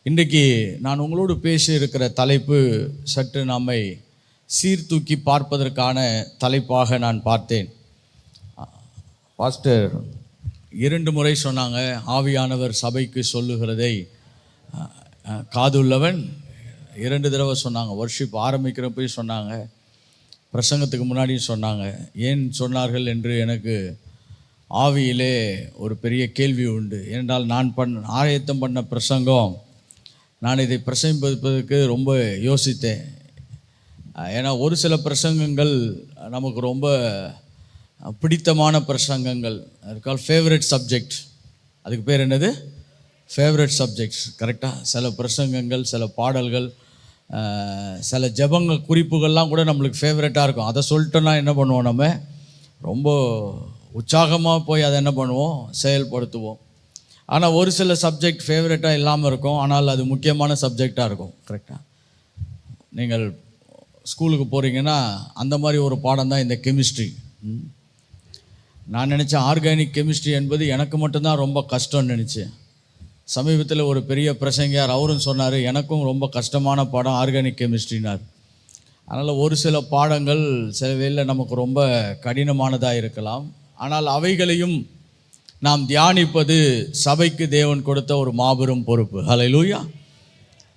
இன்றைக்கு நான் உங்களோடு பேச இருக்கிற தலைப்பு சற்று நம்மை சீர்தூக்கி பார்ப்பதற்கான தலைப்பாக நான் பார்த்தேன். பாஸ்டர் 2 முறை சொன்னாங்க, ஆவியானவர் சபைக்கு சொல்லுகிறதை காதுள்ளவன். 2 தடவை சொன்னாங்க. வர்ஷிப் ஆரம்பிக்கிறப்ப சொன்னாங்க, பிரசங்கத்துக்கு முன்னாடியும் சொன்னாங்க. ஏன் சொன்னார்கள் என்று எனக்கு ஆவியிலே ஒரு பெரிய கேள்வி உண்டு. ஏனென்றால் நான் ஆயத்தம் பண்ண பிரசங்கம், நான் இதை பிரசங்கிப்பதற்கு ரொம்ப யோசித்தேன். ஏன்னா ஒரு சில பிரசங்கங்கள் நமக்கு ரொம்ப பிடித்தமான பிரசங்கங்கள், அதுக்கால் ஃபேவரட் சப்ஜெக்ட். அதுக்கு பேர் என்னது? Favourite subjects. கரெக்டாக சில பிரசங்கங்கள், சில பாடல்கள், சில ஜபங்க குறிப்புகள்லாம் கூட நம்மளுக்கு ஃபேவரட்டாக இருக்கும். அதை சொல்லிட்டோன்னா என்ன பண்ணுவோம், நம்ம ரொம்ப உற்சாகமாக போய் அதை என்ன பண்ணுவோம், செயல்படுத்துவோம். ஆனால் ஒரு சில சப்ஜெக்ட் ஃபேவரட்டாக இல்லாமல் இருக்கும், ஆனால் அது முக்கியமான சப்ஜெக்டாக இருக்கும். கரெக்டாக நீங்கள் ஸ்கூலுக்கு போகிறீங்கன்னா அந்த மாதிரி ஒரு பாடம் தான் இந்த கெமிஸ்ட்ரி. நான் நினச்சேன் ஆர்கானிக் கெமிஸ்ட்ரி என்பது எனக்கு மட்டும்தான் ரொம்ப கஷ்டம்னு நினச்சேன். சமீபத்தில் ஒரு பெரிய பிரசங்கியார் அவரும் சொன்னார், எனக்கும் ரொம்ப கஷ்டமான பாடம் ஆர்கானிக் கெமிஸ்ட்ரினார். அதனால் ஒரு சில பாடங்கள் சில வேளையில் நமக்கு ரொம்ப கடினமானதாக இருக்கலாம். ஆனால் அவைகளையும் நாம் தியானிப்பது சபைக்கு தேவன் கொடுத்த ஒரு மாபெரும் பொறுப்பு. ஹல்லேலூயா.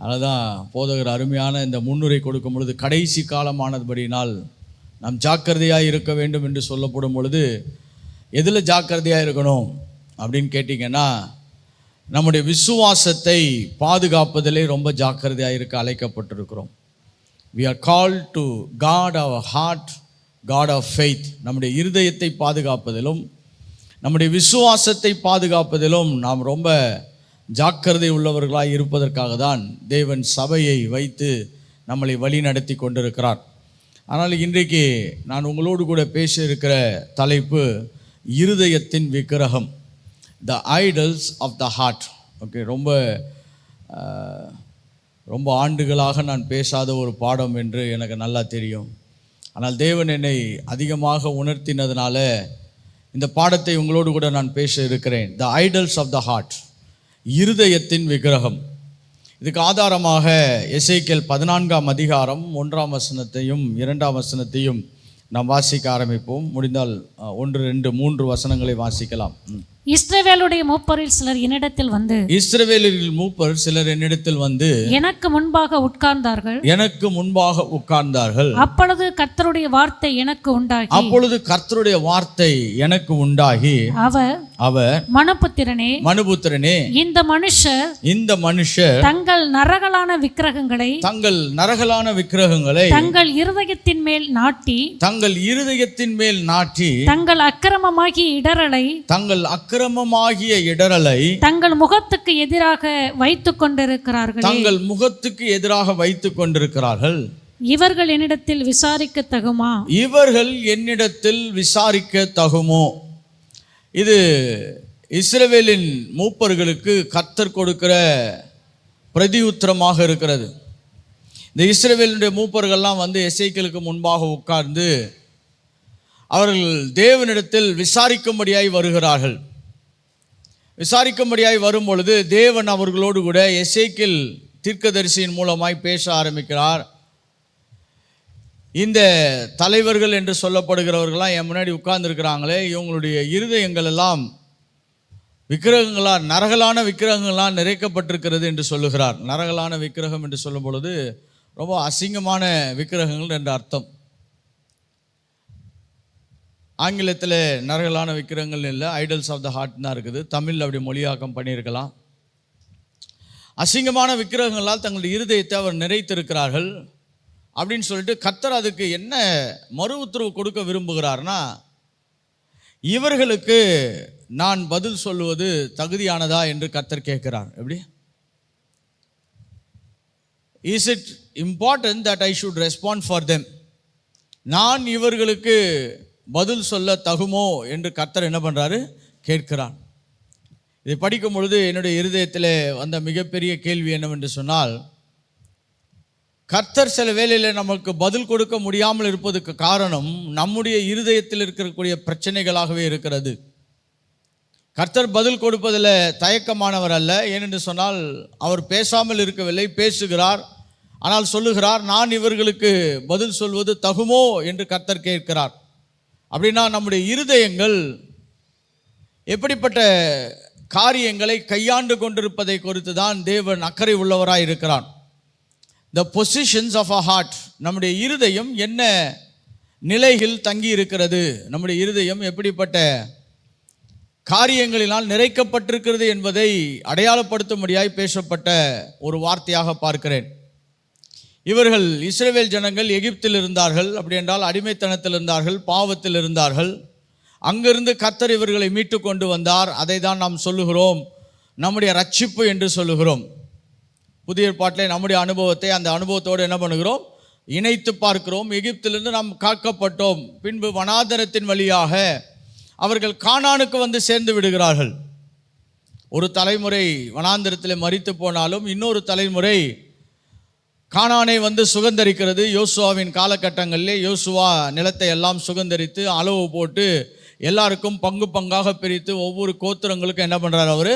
அதுதான் போதகர் அருமையான இந்த முன்னுரை கொடுக்கும் பொழுது, கடைசி காலமானதுபடினால் நாம் ஜாக்கிரதையாக இருக்க வேண்டும் என்று சொல்லப்படும் பொழுது, எதில் ஜாக்கிரதையாக இருக்கணும் அப்படின்னு கேட்டிங்கன்னா, நம்முடைய விசுவாசத்தை பாதுகாப்பதிலே ரொம்ப ஜாக்கிரதையாக இருக்க அழைக்கப்பட்டிருக்கிறோம். We are called to guard our heart, God of faith. நம்முடைய இருதயத்தை பாதுகாப்பதிலும் நம்முடைய விசுவாசத்தை பாதுகாப்பதிலும் நாம் ரொம்ப ஜாக்கிரதை உள்ளவர்களாக இருப்பதற்காக தான் தேவன் சபையை வைத்து நம்மளை வழி நடத்தி கொண்டிருக்கிறார். ஆனால் இன்றைக்கு நான் உங்களோடு கூட பேச இருக்கிற தலைப்பு இருதயத்தின் விக்கிரகம், the idols of the heart. Okay, ரொம்ப ஆண்டுகளாக நான் பேசாத ஒரு பாடம் என்று எனக்கு நல்லா தெரியும். ஆனால் தேவன் என்னை அதிகமாக உணர்த்தினதுனால இந்த பாடத்தை உங்களோடு கூட நான் பேச இருக்கிறேன். The idols of the heart, இருதயத்தின் விக்கிரகம். இதுக்கு ஆதாரமாக எசேக்கியேல் 14ஆம் அதிகாரம் 1ஆம் வசனத்தையும் 2ஆம் வசனத்தையும் நாம் வாசிக்க ஆரம்பிப்போம். முடிந்தால் 1, 2, 3 வசனங்களை வாசிக்கலாம். இஸ்ரவேலுடைய மூப்பரில் சிலர் என்னிடத்தில் வந்து எனக்கு முன்பாக உட்கார்ந்தார்கள். அப்பொழுது கர்த்தருடைய வார்த்தை எனக்கு உண்டாகி அவர் மனுபுத்திரனே, இந்த மனுஷர் தங்கள் நரகலான விக்கிரகங்களை தங்கள் இருதயத்தின் மேல் நாட்டி தங்கள் அக்கிரமமாகிய இடரலை தங்கள் முகத்துக்கு எதிராக வைத்துக் கொண்டிருக்கிறார்கள். இவர்கள் என்னிடத்தில் விசாரிக்க தகுமோ? இது இஸ்ரவேலின் மூப்பர்களுக்கு கர்த்தர் கொடுக்கிற பிரதியுத்தரமாக இருக்கிறது. இந்த இஸ்ரவேலுடைய மூப்பர்கள்லாம் வந்து எசேக்கியேலுக்கு முன்பாக உட்கார்ந்து அவர்கள் தேவனிடத்தில் விசாரிக்கும்படியாய் வருகிறார்கள். விசாரிக்கும்படியாய் வரும் பொழுது தேவன் அவர்களோடு கூட எசேக்கியேல் தீர்க்கதரிசியின் மூலமாய் பேச ஆரம்பிக்கிறார். இந்த தலைவர்கள் என்று சொல்லப்படுகிறவர்கள்லாம் என் முன்னாடி உட்கார்ந்துருக்கிறாங்களே, இவங்களுடைய இருதயங்கள் எல்லாம் விக்கிரகங்களால், நரகலான விக்கிரகங்களால் நிறைக்கப்பட்டிருக்கிறது என்று சொல்லுகிறார். நரகலான விக்கிரகம் என்று சொல்லும் பொழுது ரொம்ப அசிங்கமான விக்கிரகங்கள் என்ற அர்த்தம். ஆங்கிலத்தில் நரகலான விக்கிரகங்கள் இல்லை, ஐடல்ஸ் ஆஃப் த ஹார்ட் தான் இருக்குது. தமிழில் அப்படி மொழியாக்கம் பண்ணியிருக்கலாம். அசிங்கமான விக்கிரகங்களால் தங்களுடைய இருதயத்தை அவர் நிறைத்திருக்கிறார்கள் அப்படின்னு சொல்லிட்டு கர்த்தர் அதுக்கு என்ன மறு உத்தரவு கொடுக்க விரும்புகிறார்னா, இவர்களுக்கு நான் பதில் சொல்லுவது தகுதியானதா என்று கர்த்தர் கேட்கிறார். எப்படி? Is it important that I should respond for them? நான் இவர்களுக்கு பதில் சொல்ல தகுமோ என்று கர்த்தர் என்ன பண்ணுறாரு, கேட்கிறான். இதை படிக்கும் பொழுது என்னுடைய இருதயத்தில் வந்த மிகப்பெரிய கேள்வி என்னவென்று சொன்னால், கர்த்தர் சில வேளையில் நமக்கு பதில் கொடுக்க முடியாமல் இருப்பதுக்கு காரணம் நம்முடைய இருதயத்தில் இருக்கக்கூடிய பிரச்சனைகளாகவே இருக்கிறது. கர்த்தர் பதில் கொடுப்பதில் தயக்கமானவர் அல்ல. ஏனென்று சொன்னால் அவர் பேசாமல் இருக்கவில்லை, பேசுகிறார். ஆனால் சொல்லுகிறார், நான் இவர்களுக்கு பதில் சொல்வது தகுமோ என்று கர்த்தர் கேட்கிறார். அப்படின்னா நம்முடைய இருதயங்கள் எப்படிப்பட்ட காரியங்களை கையாண்டு கொண்டிருப்பதை குறித்து தான் தேவன் அக்கறை உள்ளவராய் இருக்கிறான். த பொசிஷன்ஸ் ஆஃப் அ ஹார்ட், நம்முடைய இருதயம் என்ன நிலையில் தங்கி இருக்கிறது, நம்முடைய இருதயம் எப்படிப்பட்ட காரியங்களினால் நிறைக்கப்பட்டிருக்கிறது என்பதை அடையாளப்படுத்தும்படியாய் பேசப்பட்ட ஒரு வார்த்தையாக பார்க்கிறேன். இவர்கள் இஸ்ரவேல் ஜனங்கள் எகிப்தில் இருந்தார்கள். அப்படி என்றால் அடிமைத்தனத்தில் இருந்தார்கள், பாவத்தில் இருந்தார்கள். அங்கிருந்து கர்த்தர் இவர்களை மீட்டு கொண்டு வந்தார். அதை தான் நாம் சொல்லுகிறோம் நம்முடைய ரட்சிப்பு என்று சொல்லுகிறோம். புதிய ஏற்பாட்டிலே நம்முடைய அனுபவத்தை அந்த அனுபவத்தோடு என்ன பண்ணுகிறோம், இணைத்து பார்க்கிறோம். எகிப்திலிருந்து நாம் காக்கப்பட்டோம். பின்பு வனாந்தரத்தின் வழியாக அவர்கள் கானானுக்கு வந்து சேர்ந்து விடுகிறார்கள். ஒரு தலைமுறை வனாந்தரத்தில் மரித்து போனாலும் இன்னொரு தலைமுறை கானானை வந்து சுகந்தரிக்கிறது. யோசுவாவின் காலகட்டங்களிலே யோசுவா நிலத்தை எல்லாம் சுகந்தரித்து அளவு போட்டு எல்லாருக்கும் பங்கு பங்காக பிரித்து ஒவ்வொரு கோத்திரங்களுக்கும் என்ன பண்ணுறார், அவர்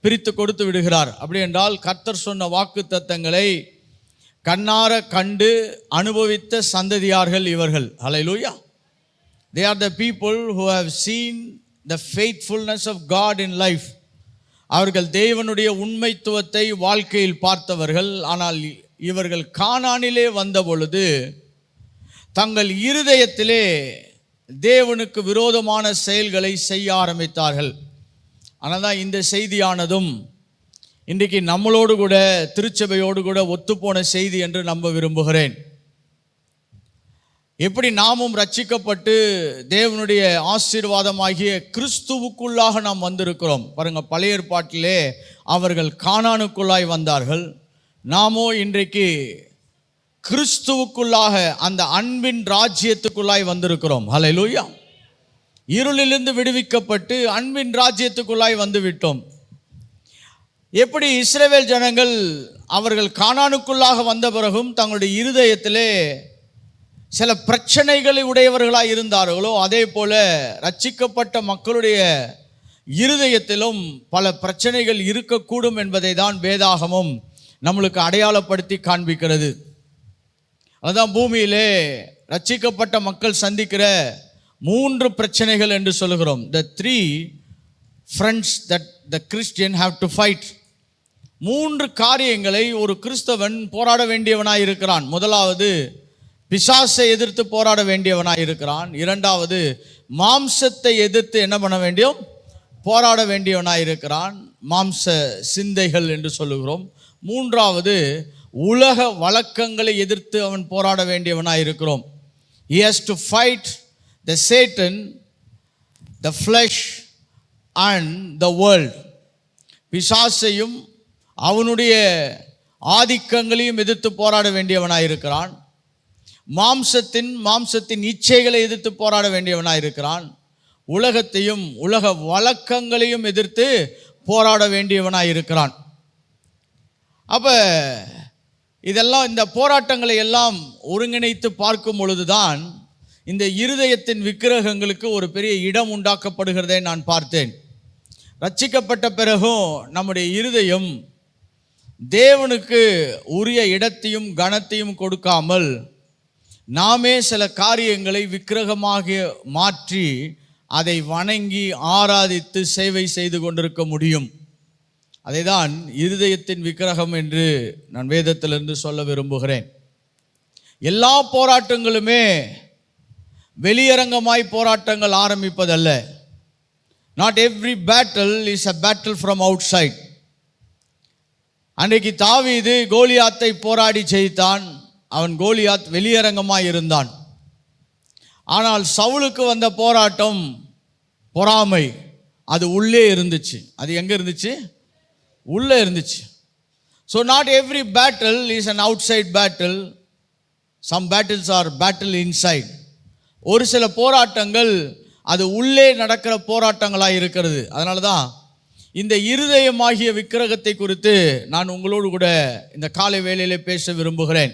பிரித்து கொடுத்து விடுகிறார். அப்படி என்றால் கர்த்தர் சொன்ன வாக்கு தத்தங்களை கண்ணார கண்டு அனுபவித்த சந்ததியார்கள் இவர்கள். ஹல்லேலூயா. They are the people who have seen the faithfulness of God in life. அவர்கள் தேவனுடைய உண்மைத்துவத்தை வாழ்க்கையில் பார்த்தவர்கள். ஆனால் இவர்கள் கானானிலே வந்த பொழுது தங்கள் இருதயத்திலே தேவனுக்கு விரோதமான செயல்களை செய்ய ஆரம்பித்தார்கள். ஆனால் தான் இந்த செய்தியானதும் இன்றைக்கு நம்மளோடு கூட திருச்சபையோடு கூட ஒத்துப்போன செய்தி என்று நம்ப விரும்புகிறேன். எப்படி நாமும் ரட்சிக்கப்பட்டு தேவனுடைய ஆசீர்வாதமாகிய கிறிஸ்துவுக்குள்ளாக நாம் வந்திருக்கிறோம். பாருங்க, பழைய ஏற்பாட்டிலே அவர்கள் கானானுக்குள்ளாய் வந்தார்கள். நாமோ இன்றைக்கு கிறிஸ்துவுக்குள்ளாக அந்த அன்பின் ராஜ்யத்துக்குள்ளாய் வந்திருக்கிறோம். ஹல்லேலூயா. இருளிலிருந்து விடுவிக்கப்பட்டு அன்பின் ராஜ்யத்துக்குள்ளாய் வந்து விட்டோம். எப்படி இஸ்ரவேல் ஜனங்கள் அவர்கள் கானானுக்குள்ளாக வந்த பிறகும் தங்களுடைய இருதயத்திலே சில பிரச்சனைகளை உடையவர்களாக இருந்தார்களோ, அதே போல ரட்சிக்கப்பட்ட மக்களுடைய இருதயத்திலும் பல பிரச்சனைகள் இருக்கக்கூடும் என்பதை தான் வேதாகமும் நம்மளுக்கு அடையாளப்படுத்தி காண்பிக்கிறது. அதுதான் பூமியிலே ரட்சிக்கப்பட்ட மக்கள் சந்திக்கிற 3 பிரச்சனைகள் என்று சொல்லுகிறோம். The 3 fronts that the Christian have to fight. 3 காரியங்களை ஒரு கிறிஸ்தவன் போராட வேண்டியவனாய் இருக்கிறான். முதலாவது, பிசாசை எதிர்த்து போராட வேண்டியவனாய் இருக்கிறான். இரண்டாவது, மாம்சத்தை எதிர்த்து என்ன பண்ண வேண்டியும், போராட வேண்டியவனாய் இருக்கிறான். மாம்ச சிந்தைகள் என்று சொல்லுகிறோம். மூன்றாவது, உலக வழக்கங்களை எதிர்த்து அவன் போராட வேண்டியவனாய் இருக்கிறோம். He has to fight the Satan, the flesh and the world. பிசாசையும் அவனுடைய ஆதிக்கங்களையும் எதிர்த்து போராட வேண்டியவனாய் இருக்கிறான். மாம்சத்தின் இச்சைகளை எதிர்த்து போராட வேண்டியவனாய் இருக்கிறான். உலகத்தையும் உலக வழக்கங்களையும் எதிர்த்து போராட வேண்டியவனாய் இருக்கிறான். அப்ப இதெல்லாம், இந்த போராட்டங்களை எல்லாம் ஒருங்கிணைத்து பார்க்கும் பொழுதுதான் இந்த இருதயத்தின் விக்கிரகங்களுக்கு ஒரு பெரிய இடம் உண்டாக்கப்படுகிறதை நான் பார்த்தேன். ரட்சிக்கப்பட்ட பிறகும் நம்முடைய இருதயம் தேவனுக்கு உரிய இடத்தையும் கனத்தையும் கொடுக்காமல் நாமே சில காரியங்களை விக்கிரகமாக மாற்றி அதை வணங்கி ஆராதித்து சேவை செய்து கொண்டிருக்க முடியும். அதை தான் இருதயத்தின் விக்கிரகம் என்று நான் வேதத்திலிருந்து சொல்ல விரும்புகிறேன். எல்லா போராட்டங்களுமே வெளியரங்கமாய் போராட்டங்கள் ஆரம்பிப்பதல்ல. Not every battle is a battle from outside. அன்றைக்கு தாவீது கோலியாத்தை போராடி ஜெயித்தான். அவன் கோலியாத் வெளியரங்கமாய் இருந்தான். ஆனால் சவுலுக்கு வந்த போராட்டம் பொறாமை, அது உள்ளே இருந்துச்சு. அது எங்கே இருந்துச்சு? உள்ளே இருந்துச்சு. So not every battle is an outside battle. Some battles are battle inside. ஒரு சில போராட்டங்கள் அது உள்ளே நடக்கிற போராட்டங்களாக இருக்கிறது. அதனால தான் இந்த இருதயமாகிய விக்கிரகத்தை குறித்து நான் உங்களோடு கூட இந்த காலை வேளையிலே பேச விரும்புகிறேன்.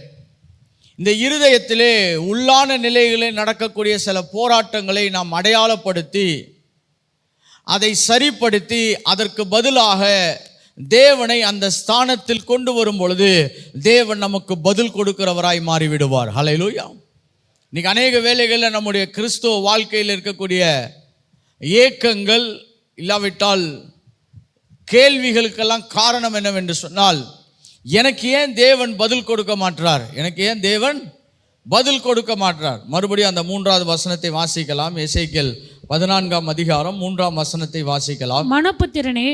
இந்த இருதயத்திலே உள்ளான நிலைகளில் நடக்கக்கூடிய சில போராட்டங்களை நாம் அடையாளப்படுத்தி அதை சரிப்படுத்தி அதற்கு பதிலாக தேவனை அந்த ஸ்தானத்தில் கொண்டு வரும் பொழுது தேவன் நமக்கு பதில் கொடுக்கிறவராய் மாறிவிடுவார். ஹல்லேலூயா. இன்னைக்கு அநேக வேளைகளில் நம்முடைய கிறிஸ்துவ வாழ்க்கையில் இருக்கக்கூடிய ஏக்கங்கள் இல்லாவிட்டால் கேள்விகளுக்கெல்லாம் காரணம் என்னவென்று சொன்னால், எனக்கு ஏன் தேவன் பதில் கொடுக்க மாட்டார், எனக்கு ஏன் தேவன் பதில் கொடுக்க மாட்டார். மறுபடியும் அந்த 3வது வசனத்தை வாசிக்கலாம். எசேக்கியேல் 14ஆம் அதிகாரம் 3ஆம் வசனத்தை வாசிக்கலாம். மனுபுத்திரனே,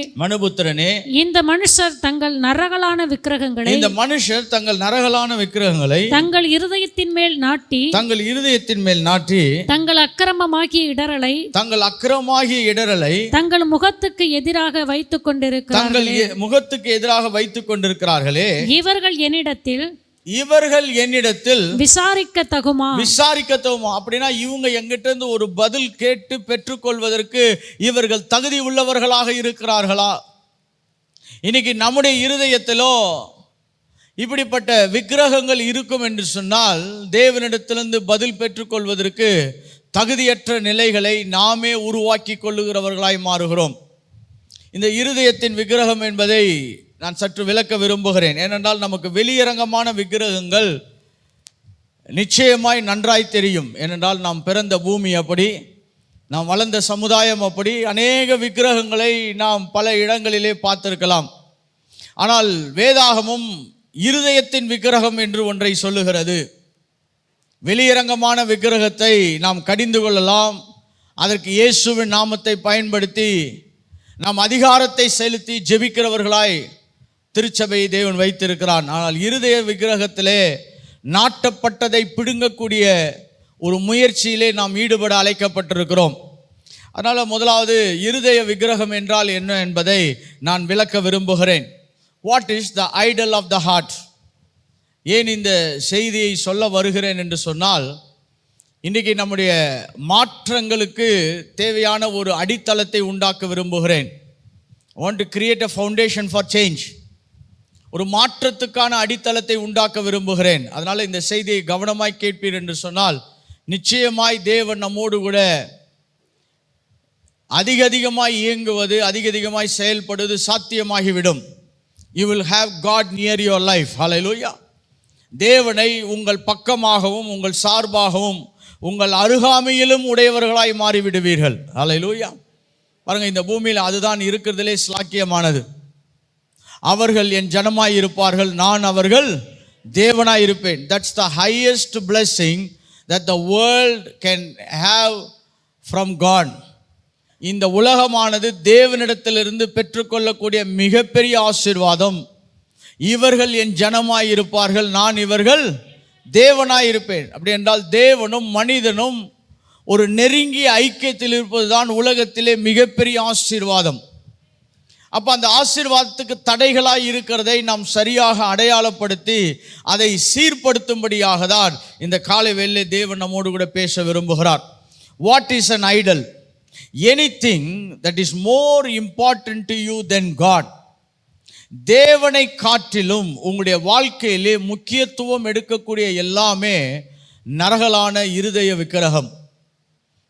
இந்த மனுஷர் தங்கள் நரகலான விக்கிரகங்களை தங்கள் இருதயத்தின் மேல் நாட்டி தங்கள் அக்கிரமமாகிய இடறலை தங்கள் முகத்துக்கு எதிராக வைத்துக் கொண்டிருக்கிறார்களே, இவர்கள் என்னிடத்தில் விசாரிக்க தகுமா. அப்படின்னா இவங்க எங்கிட்ட இருந்து ஒரு பதில் கேட்டு பெற்றுக்கொள்வதற்கு இவர்கள் தகுதி உள்ளவர்களாக இருக்கிறார்களா? இன்னைக்கு நம்முடைய இருதயத்திலோ இப்படிப்பட்ட விக்கிரகங்கள் இருக்கும் என்று சொன்னால் தேவனிடத்திலிருந்து பதில் பெற்றுக்கொள்வதற்கு தகுதியற்ற நிலைகளை நாமே உருவாக்கி கொள்ளுகிறவர்களாய் மாறுகிறோம். இந்த இருதயத்தின் விக்கிரகம் என்பதை நான் சற்று விளக்க விரும்புகிறேன். ஏனென்றால் நமக்கு வெளியரங்கமான விக்கிரகங்கள் நிச்சயமாய் நன்றாய் தெரியும். ஏனென்றால் நாம் பிறந்த பூமி அப்படி, நாம் வளர்ந்த சமுதாயம் அப்படி, அநேக விக்கிரகங்களை நாம் பல இடங்களிலே பார்த்திருக்கலாம். ஆனால் வேதாகமும் இருதயத்தின் விக்கிரகம் என்று ஒன்றை சொல்லுகிறது. வெளியரங்கமான விக்கிரகத்தை நாம் கடிந்து கொள்ளலாம். அதற்கு இயேசுவின் நாமத்தை பயன்படுத்தி நாம் அதிகாரத்தை செலுத்தி ஜெபிக்கிறவர்களாய் திருச்சபையை தேவன் வைத்திருக்கிறான். ஆனால் இருதய விக்கிரகத்திலே நாட்டப்பட்டதை பிடுங்கக்கூடிய ஒரு முயற்சியிலே நாம் ஈடுபட அழைக்கப்பட்டிருக்கிறோம். அதனால் முதலாவது இருதய விக்கிரகம் என்றால் என்ன என்பதை நான் விளக்க விரும்புகிறேன். What is the idol of the heart? ஏன் இந்த செய்தியை சொல்ல வருகிறேன் என்று சொன்னால், இன்றைக்கி நம்முடைய மாற்றங்களுக்கு தேவையான ஒரு அடித்தளத்தை உண்டாக்க விரும்புகிறேன். I want to create a foundation for change. ஒரு மாற்றத்துக்கான அடித்தளத்தை உண்டாக்க விரும்புகிறேன். அதனால் இந்த செய்தியை கவனமாய் கேட்பீர் என்று சொன்னால் நிச்சயமாய் தேவன் நம்மோடு கூட அதிகமாய் இயங்குவது, அதிகமாய் செயல்படுவது சாத்தியமாகிவிடும். You will have God near your life. Hallelujah. தேவனை உங்கள் பக்கமாகவும் உங்கள் சார்பாகவும் உங்கள் அருகாமையிலும் உடையவர்களாய் மாறிவிடுவீர்கள். ஹல்லேலூயா. பாருங்க, இந்த பூமியில் அதுதான் இருக்கிறதுலே ஸ்லாக்கியமானது. அவர்கள் என் ஜனமாய் இருப்பார்கள், நான் அவர்கள் தேவனாய் இருப்பேன். That's the highest blessing that the world can have from God. இந்த உலகமானது தேவனிடத்திலிருந்து பெற்றுக்கொள்ளக்கூடிய மிகப்பெரிய ஆசீர்வாதம். இவர்கள் என் ஜனமாய் இருப்பார்கள், நான் இவர்கள் தேவனாய் இருப்பேன். அப்படி என்றால் தேவனும் மனிதனும் ஒரு நெருங்கிய ஐக்கியத்தில் இருப்பதுதான் உலகத்திலே மிகப்பெரிய ஆசீர்வாதம். அப்போ அந்த ஆசீர்வாதத்துக்கு தடைகளாய் இருக்கிறதை நாம் சரியாக அடையாளப்படுத்தி அதை சீர்படுத்தும்படியாக தான் இந்த காலை வேளையிலே தேவன் நம்மோடு கூட பேச விரும்புகிறார். What is an idol? Anything that is more important to you than God. தேவனை காட்டிலும் உங்களுடைய வாழ்க்கையிலே முக்கியத்துவம் எடுக்கக்கூடிய எல்லாமே நரகலான இருதய விக்கிரகம்.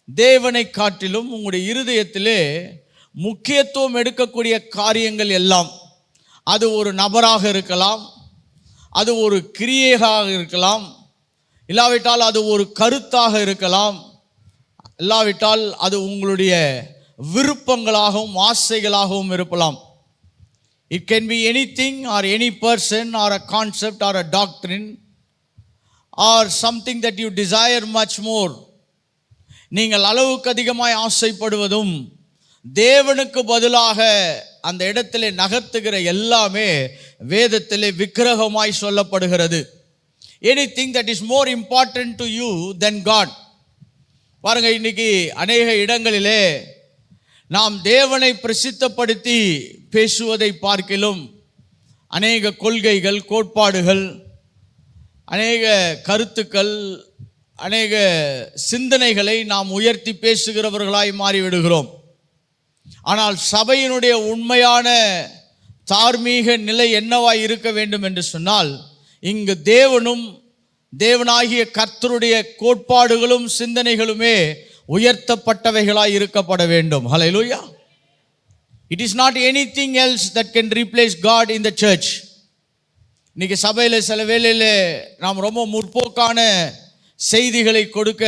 தேவனை காட்டிலும் உங்களுடைய இருதயத்திலே முக்கியத்துவம் எடுக்கக்கூடிய காரியங்கள் எல்லாம், அது ஒரு நபராக இருக்கலாம், அது ஒரு கிரியையாக இருக்கலாம், இல்லாவிட்டால் அது ஒரு கருத்தாக இருக்கலாம், இல்லாவிட்டால் அது உங்களுடைய விருப்பங்களாகவும் ஆசைகளாகவும் இருக்கலாம். It can be anything or any person or a concept or a doctrine or something that you desire much more. நீங்கள் அளவுக்கு அதிகமாய் ஆசைப்படுவதும் தேவனுக்கு பதிலாக அந்த இடத்திலே நகர்த்துகிற எல்லாமே வேதத்திலே விக்கிரகமாய் சொல்லப்படுகிறது. Anything that is more important to you than God. பாருங்க, இன்னைக்கு அநேக இடங்களிலே நாம் தேவனை பிரசித்தப்படுத்தி பேசுவதை பார்க்கிலும் அநேக கொள்கைகள், கோட்பாடுகள், அநேக கருத்துக்கள், அநேக சிந்தனைகளை நாம் உயர்த்தி பேசுகிறவர்களாய் மாறிவிடுகிறோம். ஆனால் சபையினுடைய உண்மையான தார்மீக நிலை என்னவாய் இருக்க வேண்டும் என்று சொன்னால், இங்கு தேவனும் தேவனாகிய கர்த்தருடைய கோட்பாடுகளும் சிந்தனைகளுமே உயர்த்தப்பட்டவைகளாய் இருக்கப்பட வேண்டும். ஹல்லேலூயா. It is not anything else that can replace God in the church. இன்னைக்கு சபையில் சில வேளையில் நாம் ரொம்ப முற்போக்கான செய்திகளை கொடுக்க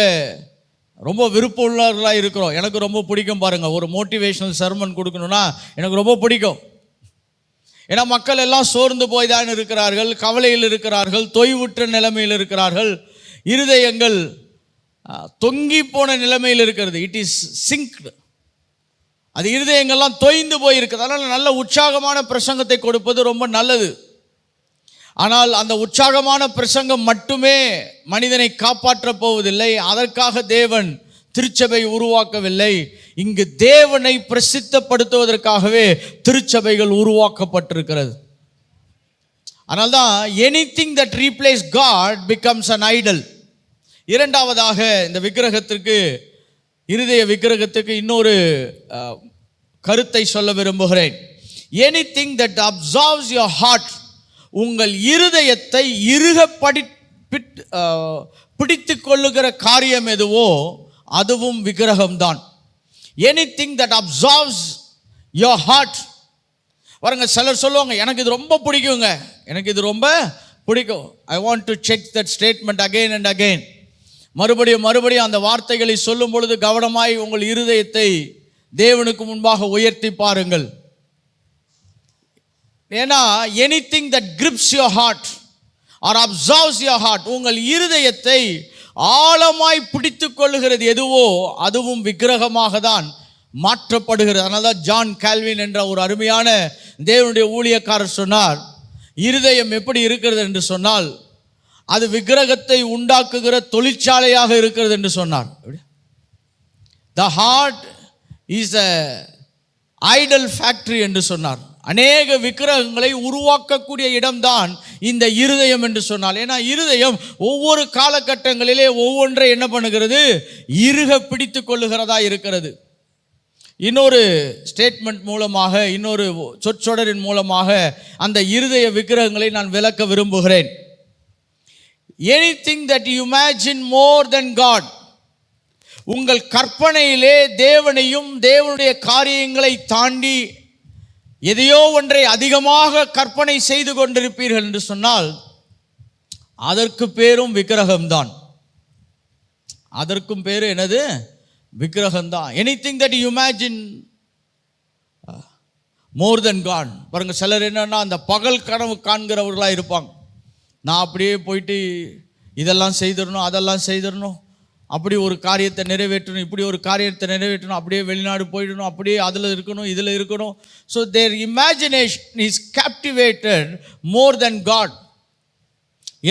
ரொம்ப விருப்பம் உள்ளவர்களாக இருக்கிறோம். எனக்கு ரொம்ப பிடிக்கும் பாருங்கள், ஒரு மோட்டிவேஷனல் சர்மன் கொடுக்கணும்னா எனக்கு ரொம்ப பிடிக்கும். ஏன்னா மக்கள் எல்லாம் சோர்ந்து போய் தான் இருக்கிறார்கள், கவலையில் இருக்கிறார்கள், தொய்வுற்ற நிலைமையில் இருக்கிறார்கள், இருதயங்கள் தொங்கி போன நிலைமையில் இருக்கிறது. இட் இஸ் சிங்க்டு, அது இருதயங்கள்லாம் தொய்ந்து போய் இருக்குது. அதனால் நல்ல உற்சாகமான பிரசங்கத்தை கொடுப்பது ரொம்ப நல்லது. ஆனால் அந்த உற்சாகமான பிரசங்கம் மட்டுமே மனிதனை காப்பாற்றப் போவதில்லை. அதற்காக தேவன் திருச்சபை உருவாக்கவில்லை. இங்கு தேவனை பிரசித்தப்படுத்துவதற்காகவே திருச்சபைகள் உருவாக்கப்பட்டிருக்கிறது. அதனால்தான் anything that replace God becomes an idol. இரண்டாவதாக இந்த விக்கிரகத்திற்கு, இருதய விக்கிரகத்துக்கு இன்னொரு கருத்தை சொல்ல விரும்புகிறேன். Anything that absorbs your heart, உங்கள் இருதயத்தை இறுக பிடித்து கொள்ளுகிற காரியம் எதுவோ அதுவும் விக்கிரகம்தான். Anything that absorbs your heart. பாருங்க, சிலர் சொல்லுவாங்க எனக்கு இது ரொம்ப பிடிக்குங்க, எனக்கு இது ரொம்ப பிடிக்கும். I want to check that statement again and again. மறுபடியும் அந்த வார்த்தைகளை சொல்லும் பொழுது கவனமாய் உங்கள் இருதயத்தை தேவனுக்கு முன்பாக உயர்த்தி பாருங்கள். ஏன்னா anything that grips your heart or absorbs your heart, உங்கள் இருதயத்தை ஆழமாய் பிடித்து கொள்ளுகிறது எதுவோ அதுவும் விக்கிரகமாக தான் மாற்றப்படுகிறது. அதனால தான் ஜான் கால்வின் என்ற ஒரு அருமையான தேவனுடைய ஊழியக்காரர் சொன்னார், இருதயம் எப்படி இருக்கிறது என்று சொன்னால் அது விக்கிரகத்தை உண்டாக்குகிற தொழிற்சாலையாக இருக்கிறது என்று சொன்னார். The heart is a idol factory என்று சொன்னார். அநேக விக்கிரகங்களை உருவாக்கக்கூடிய இடம்தான் இந்த இருதயம் என்று சொன்னால். ஏன்னா இருதயம் ஒவ்வொரு காலகட்டங்களிலே ஒவ்வொன்றை என்ன பண்ணுகிறது, இறுக பிடித்து கொள்ளுகிறதா இருக்கிறது. இன்னொரு ஸ்டேட்மெண்ட் மூலமாக, இன்னொரு சொற்றொடரின் மூலமாக அந்த இருதய விக்கிரகங்களை நான் விளக்க விரும்புகிறேன். Anything that you imagine more than God, உங்கள் கற்பனையிலே தேவனையும் தேவனுடைய காரியங்களை தாண்டி எதையோ ஒன்றை அதிகமாக கற்பனை செய்து கொண்டிருப்பீர்கள் என்று சொன்னால் அதற்கு பேரும் விக்கிரகம்தான். அதற்கும் பேரு என்னது, விக்கிரகம்தான். Anything that you imagine more than God. பாருங்க, சிலர் என்னன்னா அந்த பகல் கனவு காண்கிறவர்களாக இருப்பாங்க. நான் அப்படியே போயிட்டு இதெல்லாம் செய்திடணும், அதெல்லாம் செய்திடணும், அப்படி ஒரு காரியத்தை நிறைவேற்றணும், இப்படி ஒரு காரியத்தை நிறைவேற்றணும், அப்படியே வெளிநாடு போயிடணும், அப்படியே அதில் இருக்கணும், இதில் இருக்கணும். So their imagination is captivated more than God.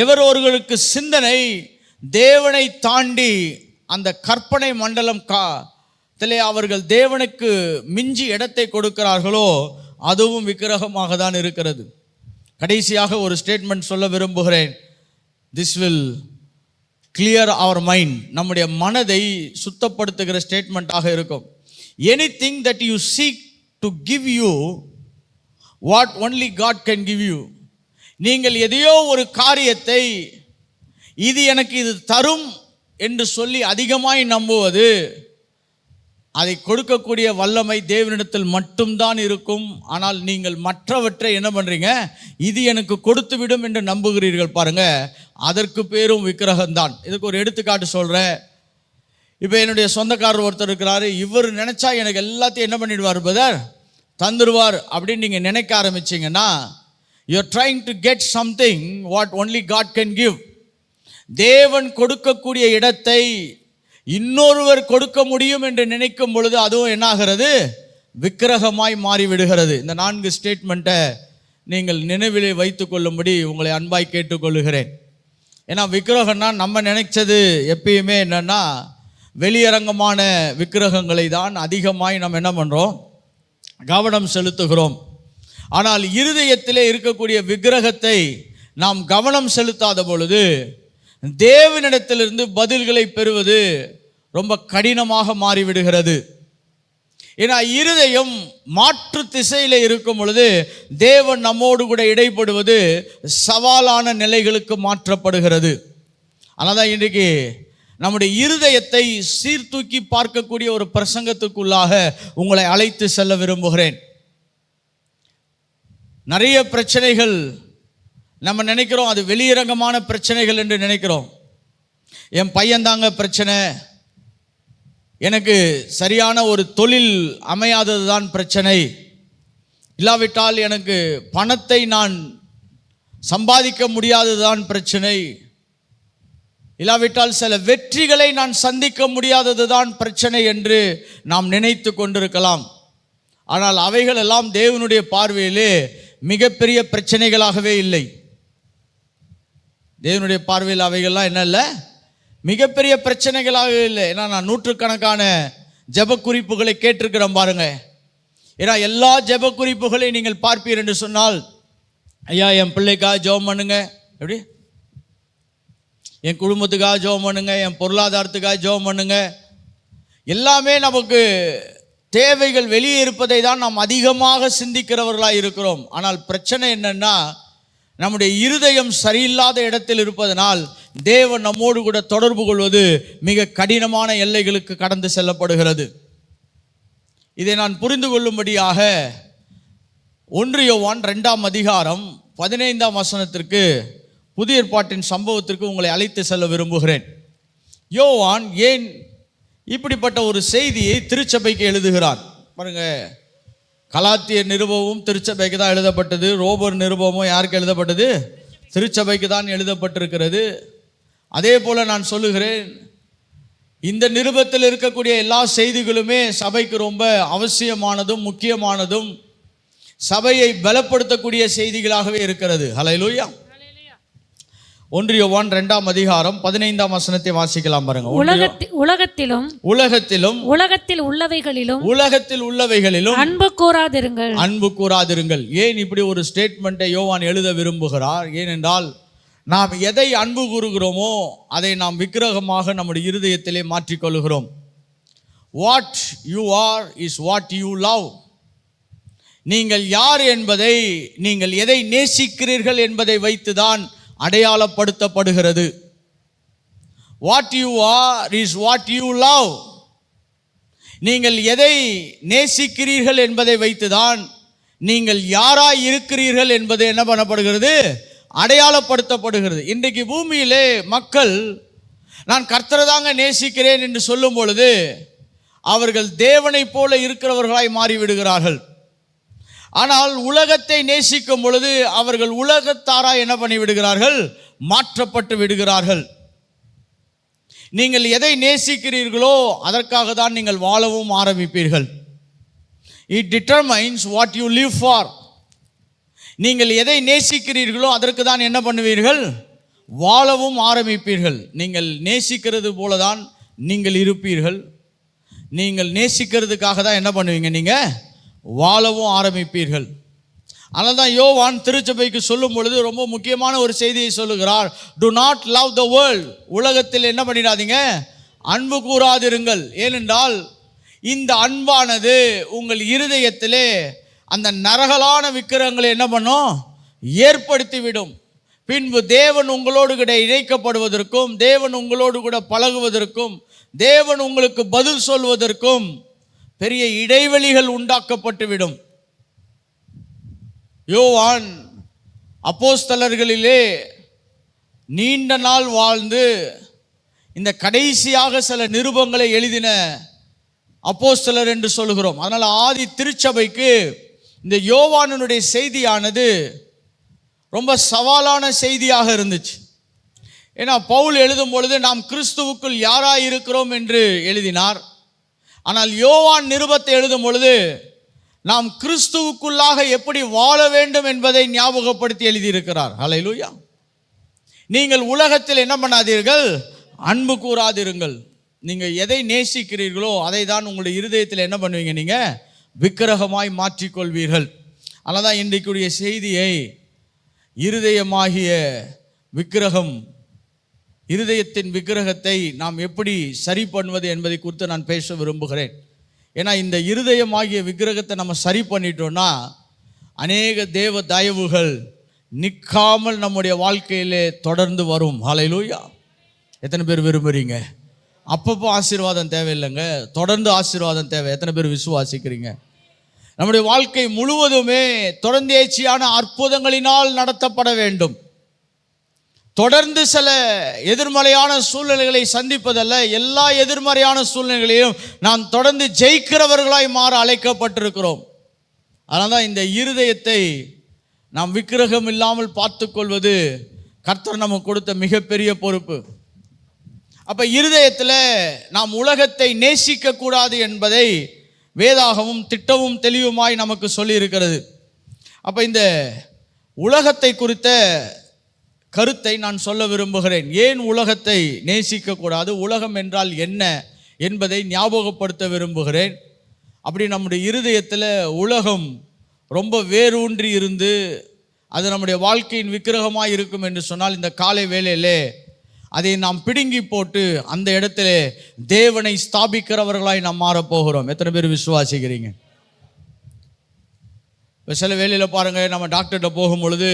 எவரவர்களுக்கு சிந்தனை தேவனை தாண்டி அந்த கற்பனை மண்டலம் அவர்கள் தேவனுக்கு மிஞ்சி இடத்தை கொடுக்கிறார்களோ அதுவும் விக்கிரகமாக தான் இருக்கிறது. கடைசியாக ஒரு ஸ்டேட்மெண்ட் சொல்ல விரும்புகிறேன். This will clear our mind, நம்முடைய மனதை சுத்தப்படுத்துகிற ஸ்டேட்மெண்ட்டாக இருக்கும். Anything that you seek to give you what only God can give you. நீங்கள் எதையோ ஒரு காரியத்தை இது எனக்கு இது தரும் என்று சொல்லி அதிகமாய் நம்புவது, அதை கொடுக்கக்கூடிய வல்லமை தேவனிடத்தில் மட்டும்தான் இருக்கும். ஆனால் நீங்கள் மற்றவற்றை என்ன பண்ணுறீங்க, இது எனக்கு கொடுத்து விடும் என்று நம்புகிறீர்கள் பாருங்க, அதற்கு பேரும் விக்கிரகம்தான். இதுக்கு ஒரு எடுத்துக்காட்டு சொல்கிறேன். இப்போ என்னுடைய சொந்தக்காரர் ஒருத்தர் இருக்கிறாரு, இவர் நினச்சா எனக்கு எல்லாத்தையும் என்ன பண்ணிடுவார் பிரதர், தந்துடுவார் அப்படின்னு நீங்கள் நினைக்க ஆரம்பிச்சிங்கன்னா you are trying to get something what only God can give. தேவன் கொடுக்கக்கூடிய இடத்தை இன்னொருவர் கொடுக்க முடியும் என்று நினைக்கும் பொழுது அதுவும் என்னாகிறது, விக்கிரகமாய் மாறிவிடுகிறது. இந்த 4 ஸ்டேட்மெண்ட்டை நீங்கள் நினைவிலே வைத்து கொள்ளும்படி உங்களை அன்பாய் கேட்டுக்கொள்ளுகிறேன். ஏன்னா விக்கிரகம்னா நம்ம நினைச்சது எப்பயுமே என்னன்னா வெளியரங்கமான விக்கிரகங்களை தான் அதிகமாய் நம்ம என்ன பண்ணுறோம், கவனம் செலுத்துகிறோம். ஆனால் இருதயத்திலே இருக்கக்கூடிய விக்கிரகத்தை நாம் கவனம் செலுத்தாத பொழுது தேவனிடத்திலிருந்து பதில்களை பெறுவது ரொம்ப கடினமாக மாறிவிடுகிறது. ஏன்னா இருதயம் மாற்று திசையில் இருக்கும் பொழுது தேவன் நம்மோடு கூட இடைப்படுவது சவாலான நிலைகளுக்கு மாற்றப்படுகிறது. அதனால் தான் இன்றைக்கு நம்முடைய இருதயத்தை சீர்தூக்கி பார்க்கக்கூடிய ஒரு பிரசங்கத்துக்குள்ளாக உங்களை அழைத்து செல்ல விரும்புகிறேன். நிறைய பிரச்சனைகள் நம்ம நினைக்கிறோம் அது வெளியரங்கமான பிரச்சனைகள் என்று நினைக்கிறோம். என் பையன்தாங்க பிரச்சனை, எனக்கு சரியான ஒரு தொழில் அமையாதது தான் பிரச்சனை, இல்லாவிட்டால் எனக்கு பணத்தை நான் சம்பாதிக்க முடியாதது தான் பிரச்சனை, இல்லாவிட்டால் சில வெற்றிகளை நான் சந்திக்க முடியாதது தான் பிரச்சனை என்று நாம் நினைத்து கொண்டிருக்கலாம். ஆனால் அவைகள் எல்லாம் தேவனுடைய பார்வையிலே மிகப்பெரிய பிரச்சனைகளாகவே இல்லை. தேவனுடைய பார்வையில் அவைகள்லாம் என்ன இல்லை, மிகப்பெரிய பிரச்சனைகளாகவே இல்லை. ஏன்னா நான் நூற்றுக்கணக்கான ஜெப குறிப்புகளை கேட்டிருக்கிறேன் பாருங்க. ஏன்னா எல்லா ஜெப குறிப்புகளை நீங்கள் பார்ப்பீர் என்று சொன்னால், ஐயா என் பிள்ளைக்காக ஜெபம் பண்ணுங்க, எப்படி என் குடும்பத்துக்காக ஜெபம் பண்ணுங்க, என் பொருளாதாரத்துக்காக ஜெபம் பண்ணுங்க, எல்லாமே நமக்கு தேவைகள் வெளியே இருப்பதை தான் நாம் அதிகமாக சிந்திக்கிறவர்களாக இருக்கிறோம். ஆனால் பிரச்சனை என்னன்னா, நம்முடைய இருதயம் சரியில்லாத இடத்தில் இருப்பதனால் தேவன் நம்மோடு கூட தொடர்பு கொள்வது மிக கடினமான எல்லைகளுக்கு கடந்து செல்லப்படுகிறது. இதை நான் புரிந்து கொள்ளும்படியாக 1 யோவான் 2ஆம் அதிகாரம் 15ஆம் வசனத்திற்கு புதிய ஏற்பாட்டின் சம்பவத்திற்கு உங்களை அழைத்து செல்ல விரும்புகிறேன். யோவான் ஏன் இப்படிப்பட்ட ஒரு செய்தியை திருச்சபைக்கு எழுதுகிறார் பாருங்க. கலாத்தியர் நிருபமும் திருச்சபைக்கு தான் எழுதப்பட்டது, ரோமர் நிருபமும் யாருக்கு எழுதப்பட்டது? திருச்சபைக்கு தான் எழுதப்பட்டிருக்கிறது. அதே போல நான் சொல்லுகிறேன், இந்த நிருபத்தில் இருக்கக்கூடிய எல்லா செய்திகளுமே சபைக்கு ரொம்ப அவசியமானதும் முக்கியமானதும் சபையை பலப்படுத்தக்கூடிய செய்திகளாகவே இருக்கிறது. ஹல்லேலூயா. 1 யோவான் 2ஆம் அதிகாரம் 15ஆம் வசனத்தை வாசிக்கலாம் பாருங்க. உலகத்திலும் உலகத்தில் உள்ளவைகளிலும் அன்பு கூறாதிருங்கள். ஏன் இப்படி ஒரு ஸ்டேட்மெண்ட்டை யோவான் எழுத விரும்புகிறார்? ஏனென்றால் நாம் எதை அன்பு கூறுகிறோமோ அதை நாம் விக்கிரகமாக நம்முடைய இருதயத்திலே மாற்றிக்கொள்கிறோம். What you are is what you love. நீங்கள் யார் என்பதை, நீங்கள் எதை நேசிக்கிறீர்கள் என்பதை வைத்துதான் அடையாளப்படுத்தப்படுகிறது. What you are is what you love. நீங்கள் எதை நேசிக்கிறீர்கள் என்பதை வைத்துதான் நீங்கள் யாராய் இருக்கிறீர்கள் என்பது என்ன பண்ணப்படுகிறது? அடையாளப்படுத்தப்படுகிறது. இன்றைக்கு பூமியிலே மக்கள் நான் கர்த்தரை தாங்க நேசிக்கிறேன் என்று சொல்லும் பொழுது அவர்கள் தேவனைப் போல இருக்கிறவர்களாய் மாறிவிடுகிறார்கள். ஆனால் உலகத்தை நேசிக்கும் பொழுது அவர்கள் உலகத்தாராய் என்ன பண்ணி விடுகிறார்கள்? மாற்றப்பட்டு விடுகிறார்கள். நீங்கள் எதை நேசிக்கிறீர்களோ அதற்காக தான் நீங்கள் வாழவும் ஆரம்பிப்பீர்கள். It determines what you live for. நீங்கள் எதை நேசிக்கிறீர்களோ அதற்கு தான் என்ன பண்ணுவீர்கள்? வாழவும் ஆரம்பிப்பீர்கள். நீங்கள் நேசிக்கிறது போல தான் நீங்கள் இருப்பீர்கள். நீங்கள் நேசிக்கிறதுக்காக தான் என்ன பண்ணுவீங்க? நீங்கள் வாழவும் ஆரம்பிப்பீர்கள். அதனால தான் யோவான் திருச்சபைக்கு சொல்லும் பொழுது ரொம்ப முக்கியமான ஒரு செய்தியை சொல்லுகிறார். To not love the world. உலகத்தில் என்ன பண்ணிடாதீங்க? அன்பு கூறாதிருங்கள். ஏனென்றால் இந்த அன்பானது உங்கள் இருதயத்திலே அந்த நரகலான விக்கிரகங்களை என்ன பண்ணும்? ஏற்படுத்திவிடும். பின்பு தேவன் உங்களோடு கூட இணைக்கப்படுவதற்கும், தேவன் உங்களோடு கூட பழகுவதற்கும், தேவன் உங்களுக்கு பதில் சொல்வதற்கும் பெரிய இடைவெளிகள் உண்டாக்கப்பட்டுவிடும். யோவான் அப்போஸ்தலர்களிலே நீண்ட நாள் வாழ்ந்து இந்த கடைசியாக சில நிருபங்களை எழுதின அப்போஸ்தலர் என்று சொல்கிறோம். அதனால் ஆதி திருச்சபைக்கு இந்த யோவானுடைய செய்தியானது ரொம்ப சவாலான செய்தியாக இருந்துச்சு. ஏன்னா பவுல் எழுதும் பொழுது நாம் கிறிஸ்துவுக்குள் யாராய் இருக்கிறோம் என்று எழுதினார். ஆனால் யோவான் நிருபத்தை எழுதும் பொழுது நாம் கிறிஸ்துவுக்குள்ளாக எப்படி வாழ வேண்டும் என்பதை ஞாபகப்படுத்தி எழுதியிருக்கிறார். ஹல்லேலூயா. நீங்கள் உலகத்தில் என்ன பண்ணாதீர்கள்? அன்பு கூறாதிருங்கள். நீங்கள் எதை நேசிக்கிறீர்களோ அதை தான் உங்களுடைய இருதயத்தில் என்ன பண்ணுவீங்க? நீங்கள் விக்கிரகமாய் மாற்றிக்கொள்வீர்கள். அதனால் தான் இன்றைக்குரிய செய்தியை இருதயமாகிய விக்கிரகம், இருதயத்தின் விக்கிரகத்தை நாம் எப்படி சரி பண்ணுவது என்பதை குறித்து நான் பேச விரும்புகிறேன். ஏன்னா இந்த இருதயமாகிய விக்கிரகத்தை நம்ம சரி பண்ணிட்டோம்னா அநேக தேவ தயவுகள் நிற்காமல் நம்முடைய வாழ்க்கையிலே தொடர்ந்து வரும். ஹல்லேலூயா. எத்தனை பேர் விரும்புகிறீங்க? அப்பப்போ ஆசீர்வாதம் தேவையில்லைங்க, தொடர்ந்து ஆசீர்வாதம் தேவை. எத்தனை பேர் விசுவாசிக்கிறீங்க? நம்முடைய வாழ்க்கை முழுவதுமே தொடர்ந்தேர்ச்சியான அற்புதங்களினால் நடத்தப்பட வேண்டும். தொடர்ந்து சில எதிர்மறையான சூழ்நிலைகளை சந்திப்பதல்ல, எல்லா எதிர்மறையான சூழ்நிலைகளையும் நாம் தொடர்ந்து ஜெயிக்கிறவர்களாய் மாற அழைக்கப்பட்டிருக்கிறோம். அதனால தான் இந்த இருதயத்தை நாம் விக்கிரகம் இல்லாமல் பார்த்து கொள்வது கர்த்தர் நமக்கு கொடுத்த மிகப்பெரிய பொறுப்பு. அப்போ இருதயத்தில் நாம் உலகத்தை நேசிக்க கூடாது என்பதை வேதாகமும் திட்டமும் தெளிவுமாய் நமக்கு சொல்லியிருக்கிறது. அப்போ இந்த உலகத்தை குறித்த கருத்தை நான் சொல்ல விரும்புகிறேன். ஏன் உலகத்தை நேசிக்கக்கூடாது, உலகம் என்றால் என்ன என்பதை ஞாபகப்படுத்த விரும்புகிறேன். அப்படி நம்முடைய இருதயத்தில் உலகம் ரொம்ப வேரூன்றி இருந்து அது நம்முடைய வாழ்க்கையின் விக்கிரகமாக இருக்கும் என்று சொன்னால், இந்த காலை வேளையிலே அதை நாம் பிடுங்கி போட்டு அந்த இடத்துல தேவனை ஸ்தாபிக்கிறவர்களாய் நாம் மாறப்போகிறோம். எத்தனை பேர் விசுவாசிக்கிறீங்க? இப்போ சில வேளையில் பாருங்கள், நம்ம டாக்டர்கிட்ட போகும் பொழுது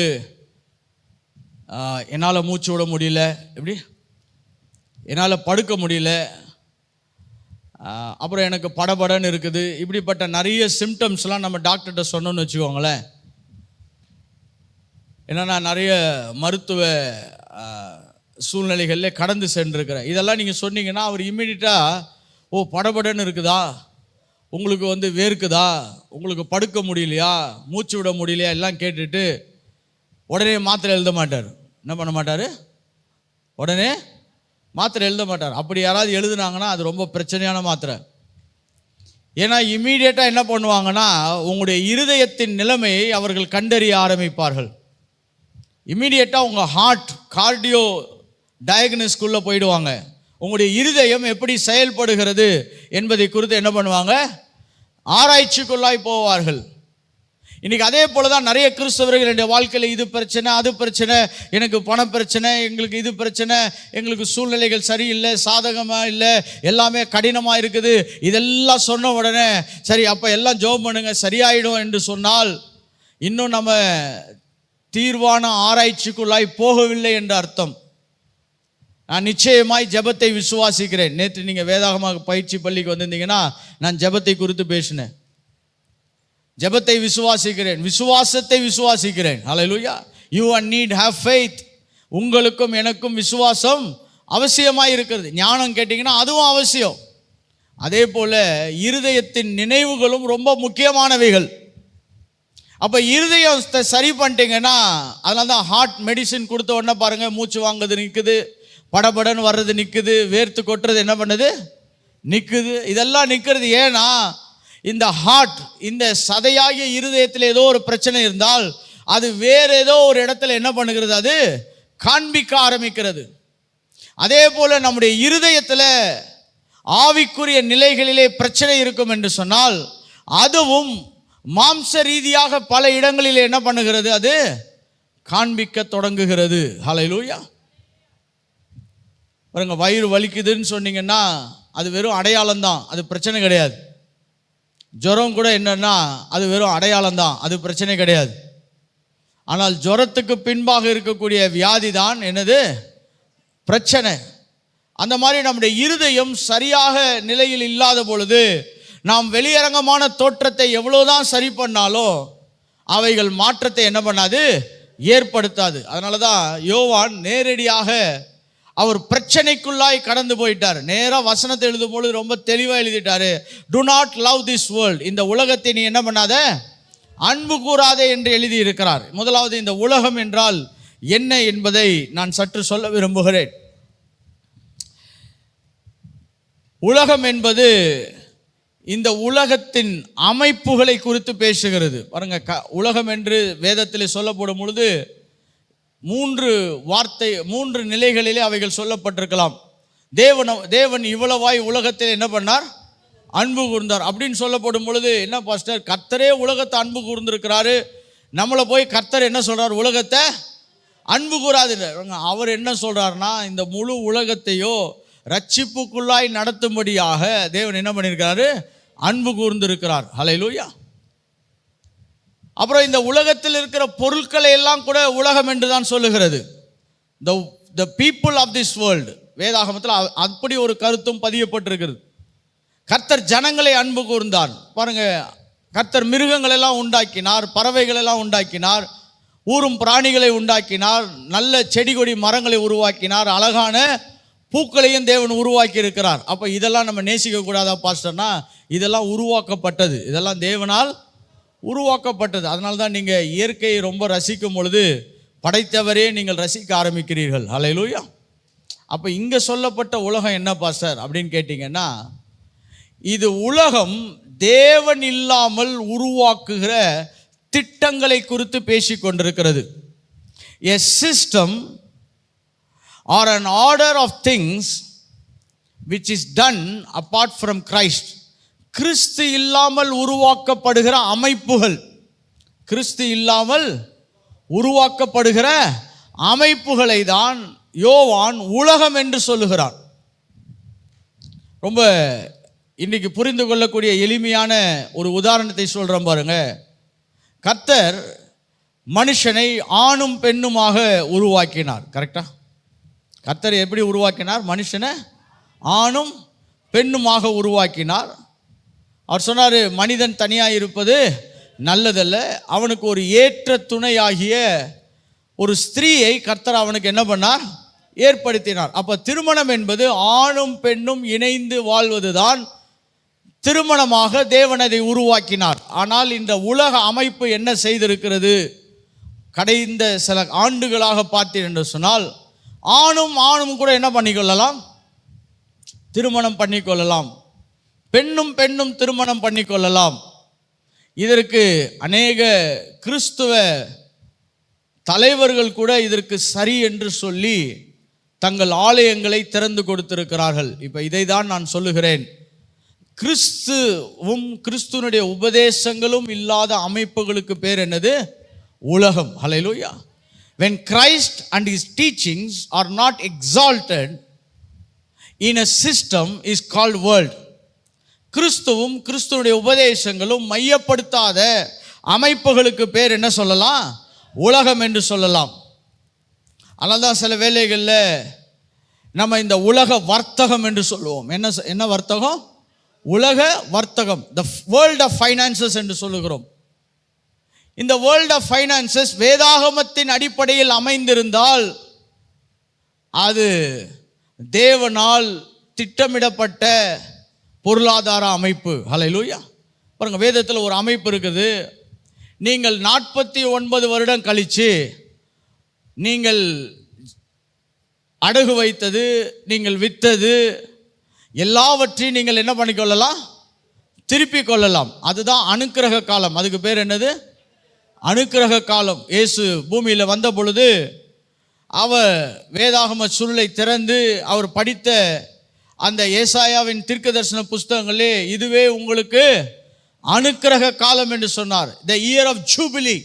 என்னால் மூச்சு விட முடியல, எப்படி என்னால் படுக்க முடியல, அப்புறம் எனக்கு படபடன்னு இருக்குது, இப்படிப்பட்ட நிறைய சிம்டம்ஸ்லாம் நம்ம டாக்டர்கிட்ட சொன்னோன்னு வச்சுக்கோங்களேன். என்னென்னா நிறைய மருத்துவ சூழ்நிலைகளில் கடந்து சென்றிருக்கிறேன். இதெல்லாம் நீங்கள் சொன்னீங்கன்னா அவர் இம்மிடியட்டாக, ஓ படபடன்னு இருக்குதா, உங்களுக்கு வேர்க்குதா, உங்களுக்கு படுக்க முடியலையா, மூச்சு விட முடியலையா எல்லாம் கேட்டுட்டு உடனே மாத்திரை எழுத மாட்டார். என்ன பண்ண மாட்டார்? உடனே மாத்திரை எழுத மாட்டார். அப்படி யாராவது எழுதுனாங்கன்னா அது ரொம்ப பிரச்சனையான மாத்திரை. ஏன்னா இம்மீடியட்டாக என்ன பண்ணுவாங்கன்னா, உங்களுடைய இருதயத்தின் நிலைமையை அவர்கள் கண்டறிய ஆரம்பிப்பார்கள். இம்மீடியட்டாக உங்கள் ஹார்ட் கார்டியோ டயக்னஸ்குள்ளே போயிடுவாங்க. உங்களுடைய இருதயம் எப்படி செயல்படுகிறது என்பதை குறித்து என்ன பண்ணுவாங்க? ஆராய்ச்சிக்குள்ளாய் போவார்கள். இன்றைக்கி அதே போல தான் நிறைய கிறிஸ்தவர்கள் என்னுடைய வாழ்க்கையில் இது பிரச்சனை, அது பிரச்சனை, எனக்கு பண பிரச்சனை, எங்களுக்கு இது பிரச்சனை, எங்களுக்கு சூழ்நிலைகள் சரியில்லை, சாதகமாக இல்லை, எல்லாமே கடினமாக இருக்குது, இதெல்லாம் சொன்ன உடனே சரி அப்போ எல்லாம் ஜெபம் பண்ணுங்க சரியாயிடும் என்று சொன்னால் இன்னும் நம்ம தீர்வான ஆராய்ச்சிக்குள்ளாய் போகவில்லை என்ற அர்த்தம். நான் நிச்சயமாய் ஜெபத்தை விசுவாசிக்கிறேன். நேற்று நீங்கள் வேதாகமாக பயிற்சி பள்ளிக்கு வந்திருந்தீங்கன்னா நான் ஜெபத்தை குறித்து பேசினேன். ஜெபத்தை விசுவாசிக்கிறேன், விசுவாசத்தை விசுவாசிக்கிறேன். Hallelujah. You and need have faith. உங்களுக்கும் எனக்கும் விசுவாசம் அவசியமாக இருக்கிறது. ஞானம் கேட்டிங்கன்னா அதுவும் அவசியம். அதே போல் இருதயத்தின் நினைவுகளும் ரொம்ப முக்கியமானவைகள். அப்போ இருதயத்தை சரி பண்ணிட்டீங்கன்னா, அதனால தான் ஹார்ட் மெடிசின் கொடுத்த உடனே பாருங்கள், மூச்சு வாங்குறது நிற்குது, படபடன்னு வர்றது நிற்குது, வேர்த்து கொட்டுறது என்ன பண்ணுது நிற்குது. இதெல்லாம் நிற்கிறது ஏன்னா இந்த ஹார்ட், இந்த சதையாகிய இருதயத்தில் ஏதோ ஒரு பிரச்சனை இருந்தால் அது வேறு ஏதோ ஒரு இடத்துல என்ன பண்ணுகிறது, அது காண்பிக்க ஆரம்பிக்கிறது. அதே போல் நம்முடைய இருதயத்தில் ஆவிக்குரிய நிலைகளிலே பிரச்சனை இருக்கும் என்று சொன்னால் அதுவும் மாம்ச ரீதியாக பல இடங்களில் என்ன பண்ணுகிறது, அது காண்பிக்க தொடங்குகிறது. ஹல்லேலூயா. பாருங்க, வயிறு வலிக்குதுன்னு சொன்னீங்கன்னா அது வெறும் அடையாளம் தான், அது பிரச்சனை கிடையாது. ஜுரம் கூட என்னன்னா அது வெறும் அடையாளம் தான், அது பிரச்சனை கிடையாது. ஆனால் ஜுரத்துக்கு பின்பாக இருக்கக்கூடிய வியாதி தான் என்னது, பிரச்சனை. அந்த மாதிரி நம்முடைய இருதயம் சரியாக நிலையில் இல்லாத பொழுது நாம் வெளியரங்கமான தோற்றத்தை எவ்வளோதான் சரி பண்ணாலும் அவைகள் மாற்றத்தை என்ன பண்ணாது, ஏற்படுத்தாது. அதனால தான் யோவான் நேரடியாக அவர் பிரச்சனைக்குள்ளாய் கடந்து போயிட்டார். நேராக வசனத்தை எழுதும் பொழுது ரொம்ப தெளிவாக எழுதிட்டாரு, do not love this world. இந்த உலகத்தை நீ என்ன பண்ணாத, அன்பு கூறாதே என்று எழுதி இருக்கிறார். முதலாவது இந்த உலகம் என்றால் என்ன என்பதை நான் சற்று சொல்ல விரும்புகிறேன். உலகம் என்பது இந்த உலகத்தின் அமைப்புகளை குறித்து பேசுகிறது. பாருங்க, உலகம் என்று வேதத்தில் சொல்லப்படும் பொழுது மூன்று நிலைகளிலே அவைகள் சொல்லப்பட்டிருக்கலாம். தேவன் இவ்வளவாய் உலகத்தில் என்ன பண்ணார், அன்பு கூர்ந்தார் அப்படின்னு சொல்லப்படும் பொழுது என்ன பாஸ்டர், கர்த்தரே உலகத்தை அன்பு கூர்ந்திருக்கிறாரு, நம்மளை போய் கர்த்தர் என்ன சொல்றார், உலகத்தை அன்பு கூறாது. அவர் என்ன சொல்றாருன்னா, இந்த முழு உலகத்தையோ ரட்சிப்புக்குள்ளாய் நடத்தும்படியாக தேவன் என்ன பண்ணியிருக்கிறாரு, அன்பு கூர்ந்திருக்கிறார். ஹல்லேலூயா. அப்புறம் இந்த உலகத்தில் இருக்கிற பொருட்களை எல்லாம் கூட உலகம் என்று தான் சொல்லுகிறது. the people of this world, வேதாகமத்தில் அப்படி ஒரு கருத்தும் பதியப்பட்டிருக்கிறது. கர்த்தர் ஜனங்களை அன்பு கூர்ந்தார். பாருங்க, கர்த்தர் மிருகங்கள் எல்லாம் உண்டாக்கினார், பறவைகள் எல்லாம் உண்டாக்கினார், ஊரும் பிராணிகளை உண்டாக்கினார், நல்ல செடி கொடி மரங்களை உருவாக்கினார், அழகான பூக்களையும் தேவன் உருவாக்கி இருக்கிறார். அப்போ இதெல்லாம் நம்ம நேசிக்க கூடாதா பாஸ்டர்னா? இதெல்லாம் உருவாக்கப்பட்டது, இதெல்லாம் தேவனால் உருவாக்கப்பட்டது. அதனால தான் நீங்கள் இயற்கையை ரொம்ப ரசிக்கும் பொழுது படைத்தவரே நீங்கள் ரசிக்க ஆரம்பிக்கிறீர்கள். ஹல்லேலூயா. அப்போ இங்கே சொல்லப்பட்ட உலகம் என்ன பாஸ்டர் அப்படின்னு கேட்டிங்கன்னா, இது உலகம் தேவன் இல்லாமல் உருவாக்குகிற திட்டங்களை குறித்து பேசி கொண்டிருக்கிறது. A system or an order of things which is done apart from Christ. கிறிஸ்து இல்லாமல் உருவாக்கப்படுகிற அமைப்புகள், கிறிஸ்து இல்லாமல் உருவாக்கப்படுகிற அமைப்புகளை தான் யோவான் உலகம் என்று சொல்லுகிறார். ரொம்ப இன்னைக்கு புரிந்து கொள்ளக்கூடிய எளிமையான ஒரு உதாரணத்தை சொல்கிறேன் பாருங்க. கர்த்தர் மனுஷனை ஆணும் பெண்ணுமாக உருவாக்கினார். கரெக்டா? கர்த்தர் எப்படி உருவாக்கினார்? மனுஷனை ஆணும் பெண்ணுமாக உருவாக்கினார். அவர் சொன்னார், மனிதன் தனியாக இருப்பது நல்லதல்ல, அவனுக்கு ஒரு ஏற்ற துணையாகிய ஒரு ஸ்திரீயை கர்த்தர் அவனுக்கு என்ன பண்ணார்? ஏற்படுத்தினார். அப்போ திருமணம் என்பது ஆணும் பெண்ணும் இணைந்து வாழ்வதுதான் திருமணமாக தேவன் அதை உருவாக்கினார். ஆனால் இந்த உலக அமைப்பு என்ன செய்திருக்கிறது? கடைந்த சில ஆண்டுகளாக பார்த்தீர் என்று சொன்னால், ஆணும் கூட என்ன பண்ணிக்கொள்ளலாம்? திருமணம் பண்ணிக்கொள்ளலாம். பெண்ணும் திருமணம் பண்ணிக்கொள்ளலாம். இதற்கு அநேக கிறிஸ்துவ தலைவர்கள் கூட இதற்கு சரி என்று சொல்லி தங்கள் ஆலயங்களை திறந்து கொடுத்திருக்கிறார்கள். இப்போ இதை தான் நான் சொல்லுகிறேன், கிறிஸ்துவும் கிறிஸ்துவனுடைய உபதேசங்களும் இல்லாத அமைப்புகளுக்கு பேர் என்னது? உலகம். ஹல்லேலூயா. When Christ and his teachings are not exalted in a system is called world. கிறிஸ்துவும் கிறிஸ்துவனுடைய உபதேசங்களும் மையப்படுத்தாத அமைப்புகளுக்கு பேர் என்ன சொல்லலாம்? உலகம் என்று சொல்லலாம். அதனால தான் சில வேளைகளில் நம்ம இந்த உலக வர்த்தகம் என்று சொல்லுவோம். என்ன வர்த்தகம்? உலக வர்த்தகம், த வேர்ல்ட் ஆஃப் ஃபைனான்சஸ் என்று சொல்லுகிறோம். இந்த வேர்ல்ட் ஆஃப் ஃபைனான்சஸ் வேதாகமத்தின் அடிப்படையில் அமைந்திருந்தால் அது தேவனால் திட்டமிடப்பட்ட பொருளாதார அமைப்பு. ஹல்லேலூயா. பாருங்க, வேதத்தில் ஒரு அமைப்பு இருக்குது. நீங்கள் 49 வருடம் கழித்து நீங்கள் அடகு வைத்தது, நீங்கள் விற்றது எல்லாவற்றையும் நீங்கள் என்ன பண்ணிக்கொள்ளலாம்? திருப்பி கொள்ளலாம். அதுதான் அனுக்கிரக காலம். அதுக்கு பேர் என்னது? அனுக்கிரக காலம். இயேசு பூமியில் வந்த பொழுது அவர் வேதாகம சுருளை திறந்து அவர் படித்த அந்த ஏசாயாவின் தீர்க்கதரிசன புஸ்தகங்களே, இதுவே உங்களுக்கு அனுக்கிரக காலம் என்று சொன்னார். The year of jubilee.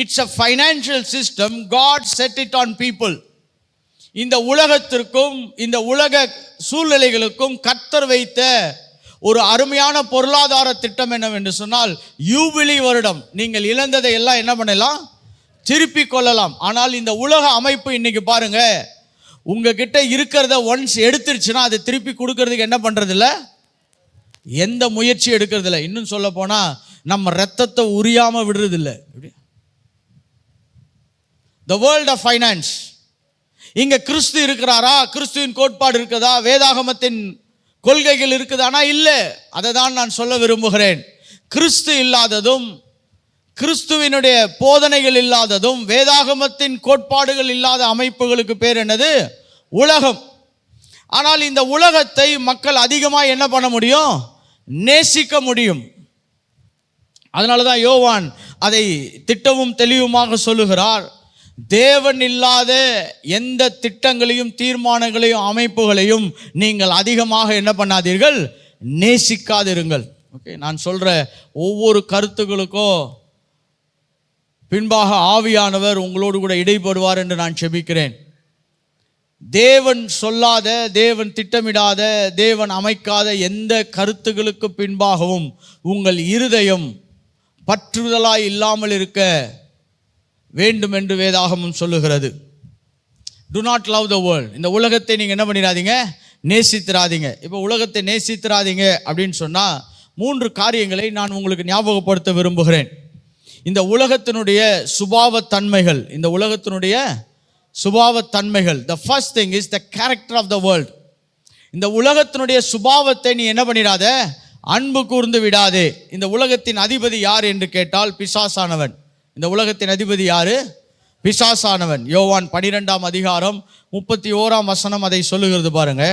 It's a financial system. God set it on people. இந்த உலகத்திற்கும் இந்த உலக சூழ்நிலைகளுக்கும் கர்த்தர் வைத்த ஒரு அருமையான பொருளாதார திட்டம் என்னவென்று சொன்னால், யூபிலி வருடம். நீங்கள் இழந்ததை எல்லாம் என்ன பண்ணலாம்? திருப்பி கொள்ளலாம். ஆனால் இந்த உலக அமைப்பு இன்னைக்கு பாருங்க, உங்ககிட்ட இருக்கிறத ஒன்ஸ் எடுத்துருச்சுன்னா அதை திருப்பி கொடுக்கறதுக்கு என்ன பண்றது இல்லை? எந்த முயற்சி எடுக்கிறது இல்லை. இன்னும் சொல்ல போனா நம்ம ரத்தத்தை உரியாம விடுறது இல்லை. The world of finance. இங்க கிறிஸ்து இருக்கிறாரா? கிறிஸ்துவின் கோட்பாடு இருக்குதா? வேதாகமத்தின் கொள்கைகள் இருக்குதானா? இல்லை. அதை தான் நான் சொல்ல விரும்புகிறேன். கிறிஸ்து இல்லாததும் கிறிஸ்துவினுடைய போதனைகள் இல்லாததும் வேதாகமத்தின் கோட்பாடுகள் இல்லாத அமைப்புகளுக்கு பேர் என்னது? உலகம். ஆனால் இந்த உலகத்தை மக்கள் அதிகமாக என்ன பண்ண முடியும்? நேசிக்க முடியும். அதனால தான் யோவான் அதை திட்டமும் தெளிவுமாக சொல்லுகிறார். தேவன் இல்லாத எந்த திட்டங்களையும் தீர்மானங்களையும் அமைப்புகளையும் நீங்கள் அதிகமாக என்ன பண்ணாதீர்கள்? நேசிக்காதிருங்கள். ஓகே, நான் சொல்ற ஒவ்வொரு கருத்துக்களுக்கும் பின்பாக ஆவியானவர் உங்களோடு கூட இடைப்படுவார் என்று நான் செபிக்கிறேன். தேவன் சொல்லாத, தேவன் திட்டமிடாத, தேவன் அமைக்காத எந்த கருத்துக்களுக்கு பின்பாகவும் உங்கள் இருதயம் பற்றுதலாய் இல்லாமல் இருக்க வேண்டும் என்று வேதாகமம் சொல்லுகிறது. To not love the world. இந்த உலகத்தை நீங்கள் என்ன பண்ணிடாதீங்க? நேசித்திராதீங்க. இப்போ உலகத்தை நேசித்திராதீங்க அப்படின்னு சொன்னால் 3 காரியங்களை நான் உங்களுக்கு ஞாபகப்படுத்த விரும்புகிறேன். இந்த உலகத்தினுடைய சுபாவத்தன்மைகள், இந்த உலகத்தினுடைய சுபாவத்தன்மைகள். The first thing is the character of the world. இந்த உலகத்தினுடைய சுபாவத்தை நீ என்ன பண்ணிடாத, அன்பு கூர்ந்து விடாதே. இந்த உலகத்தின் அதிபதி யார் என்று கேட்டால் பிசாசானவன். இந்த உலகத்தின் அதிபதி யாரு? பிசாசானவன். யோவான் 12ஆம் அதிகாரம் 31ஆம் வசனம் அதை சொல்லுகிறது பாருங்க.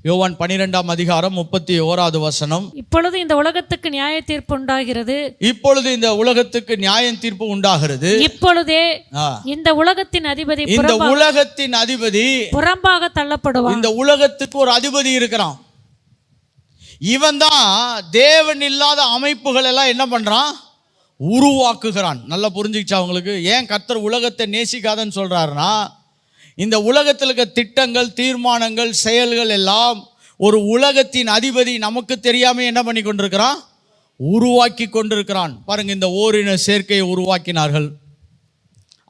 யோவான் 12ஆம் அதிகாரம் 31வது வசனம். இப்பொழுது இந்த உலகத்துக்கு நியாய தீர்ப்பு உண்டாகிறது. இப்பொழுது இந்த உலகத்துக்கு நியாய தீர்ப்பு உண்டாகிறது. இப்பொழுதே இந்த உலகத்தின் அதிபதி, இந்த உலகத்தின் அதிபதி புறம்பாக தள்ளப்படுவான். இந்த உலகத்துக்கு ஒரு அதிபதி இருக்கிறான். இவன் தான் தேவன் இல்லாத அமைப்புகள் எல்லாம் என்ன பண்றான், உருவாக்குகிறான். நல்லா புரிஞ்சுக்கிச்சா உங்களுக்கு? ஏன் கர்த்தர் உலகத்தை நேசிக்காதன்னு சொல்றாருன்னா, இந்த உலகத்தில் இருக்க திட்டங்கள், தீர்மானங்கள், செயல்கள் எல்லாம் ஒரு உலகத்தின் அதிபதி நமக்கு தெரியாம என்ன பண்ணி கொண்டிருக்கிறான், உருவாக்கி கொண்டிருக்கிறான். பாருங்க, இந்த ஓரின சேர்க்கையை உருவாக்கினார்கள்.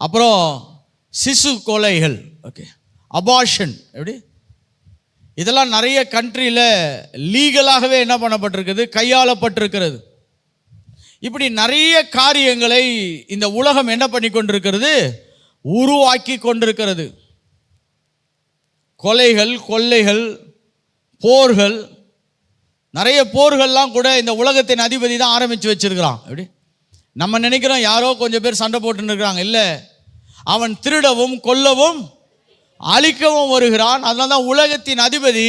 அப்புறம் சிசு கொலைகள், ஓகே, அபார்ஷன், எப்படி, இதெல்லாம் நிறைய கண்ட்ரியில் லீகலாகவே என்ன பண்ணப்பட்டிருக்குது, கையாளப்பட்டிருக்கிறது. இப்படி நிறைய காரியங்களை இந்த உலகம் என்ன பண்ணி கொண்டிருக்கிறது, உருவாக்கி கொண்டிருக்கிறது. கொலைகள், கொள்ளைகள், போர்கள், நிறைய போர்கள்லாம் கூட இந்த உலகத்தின் அதிபதி தான் ஆரம்பித்து வச்சிருக்கிறான். எப்படி நம்ம நினைக்கிறோம் யாரோ கொஞ்சம் பேர் சண்டை போட்டுன்னு இருக்கிறாங்க. இல்லை, அவன் திருடவும் கொல்லவும் அழிக்கவும் வருகிறான். அதனால தான் உலகத்தின் அதிபதி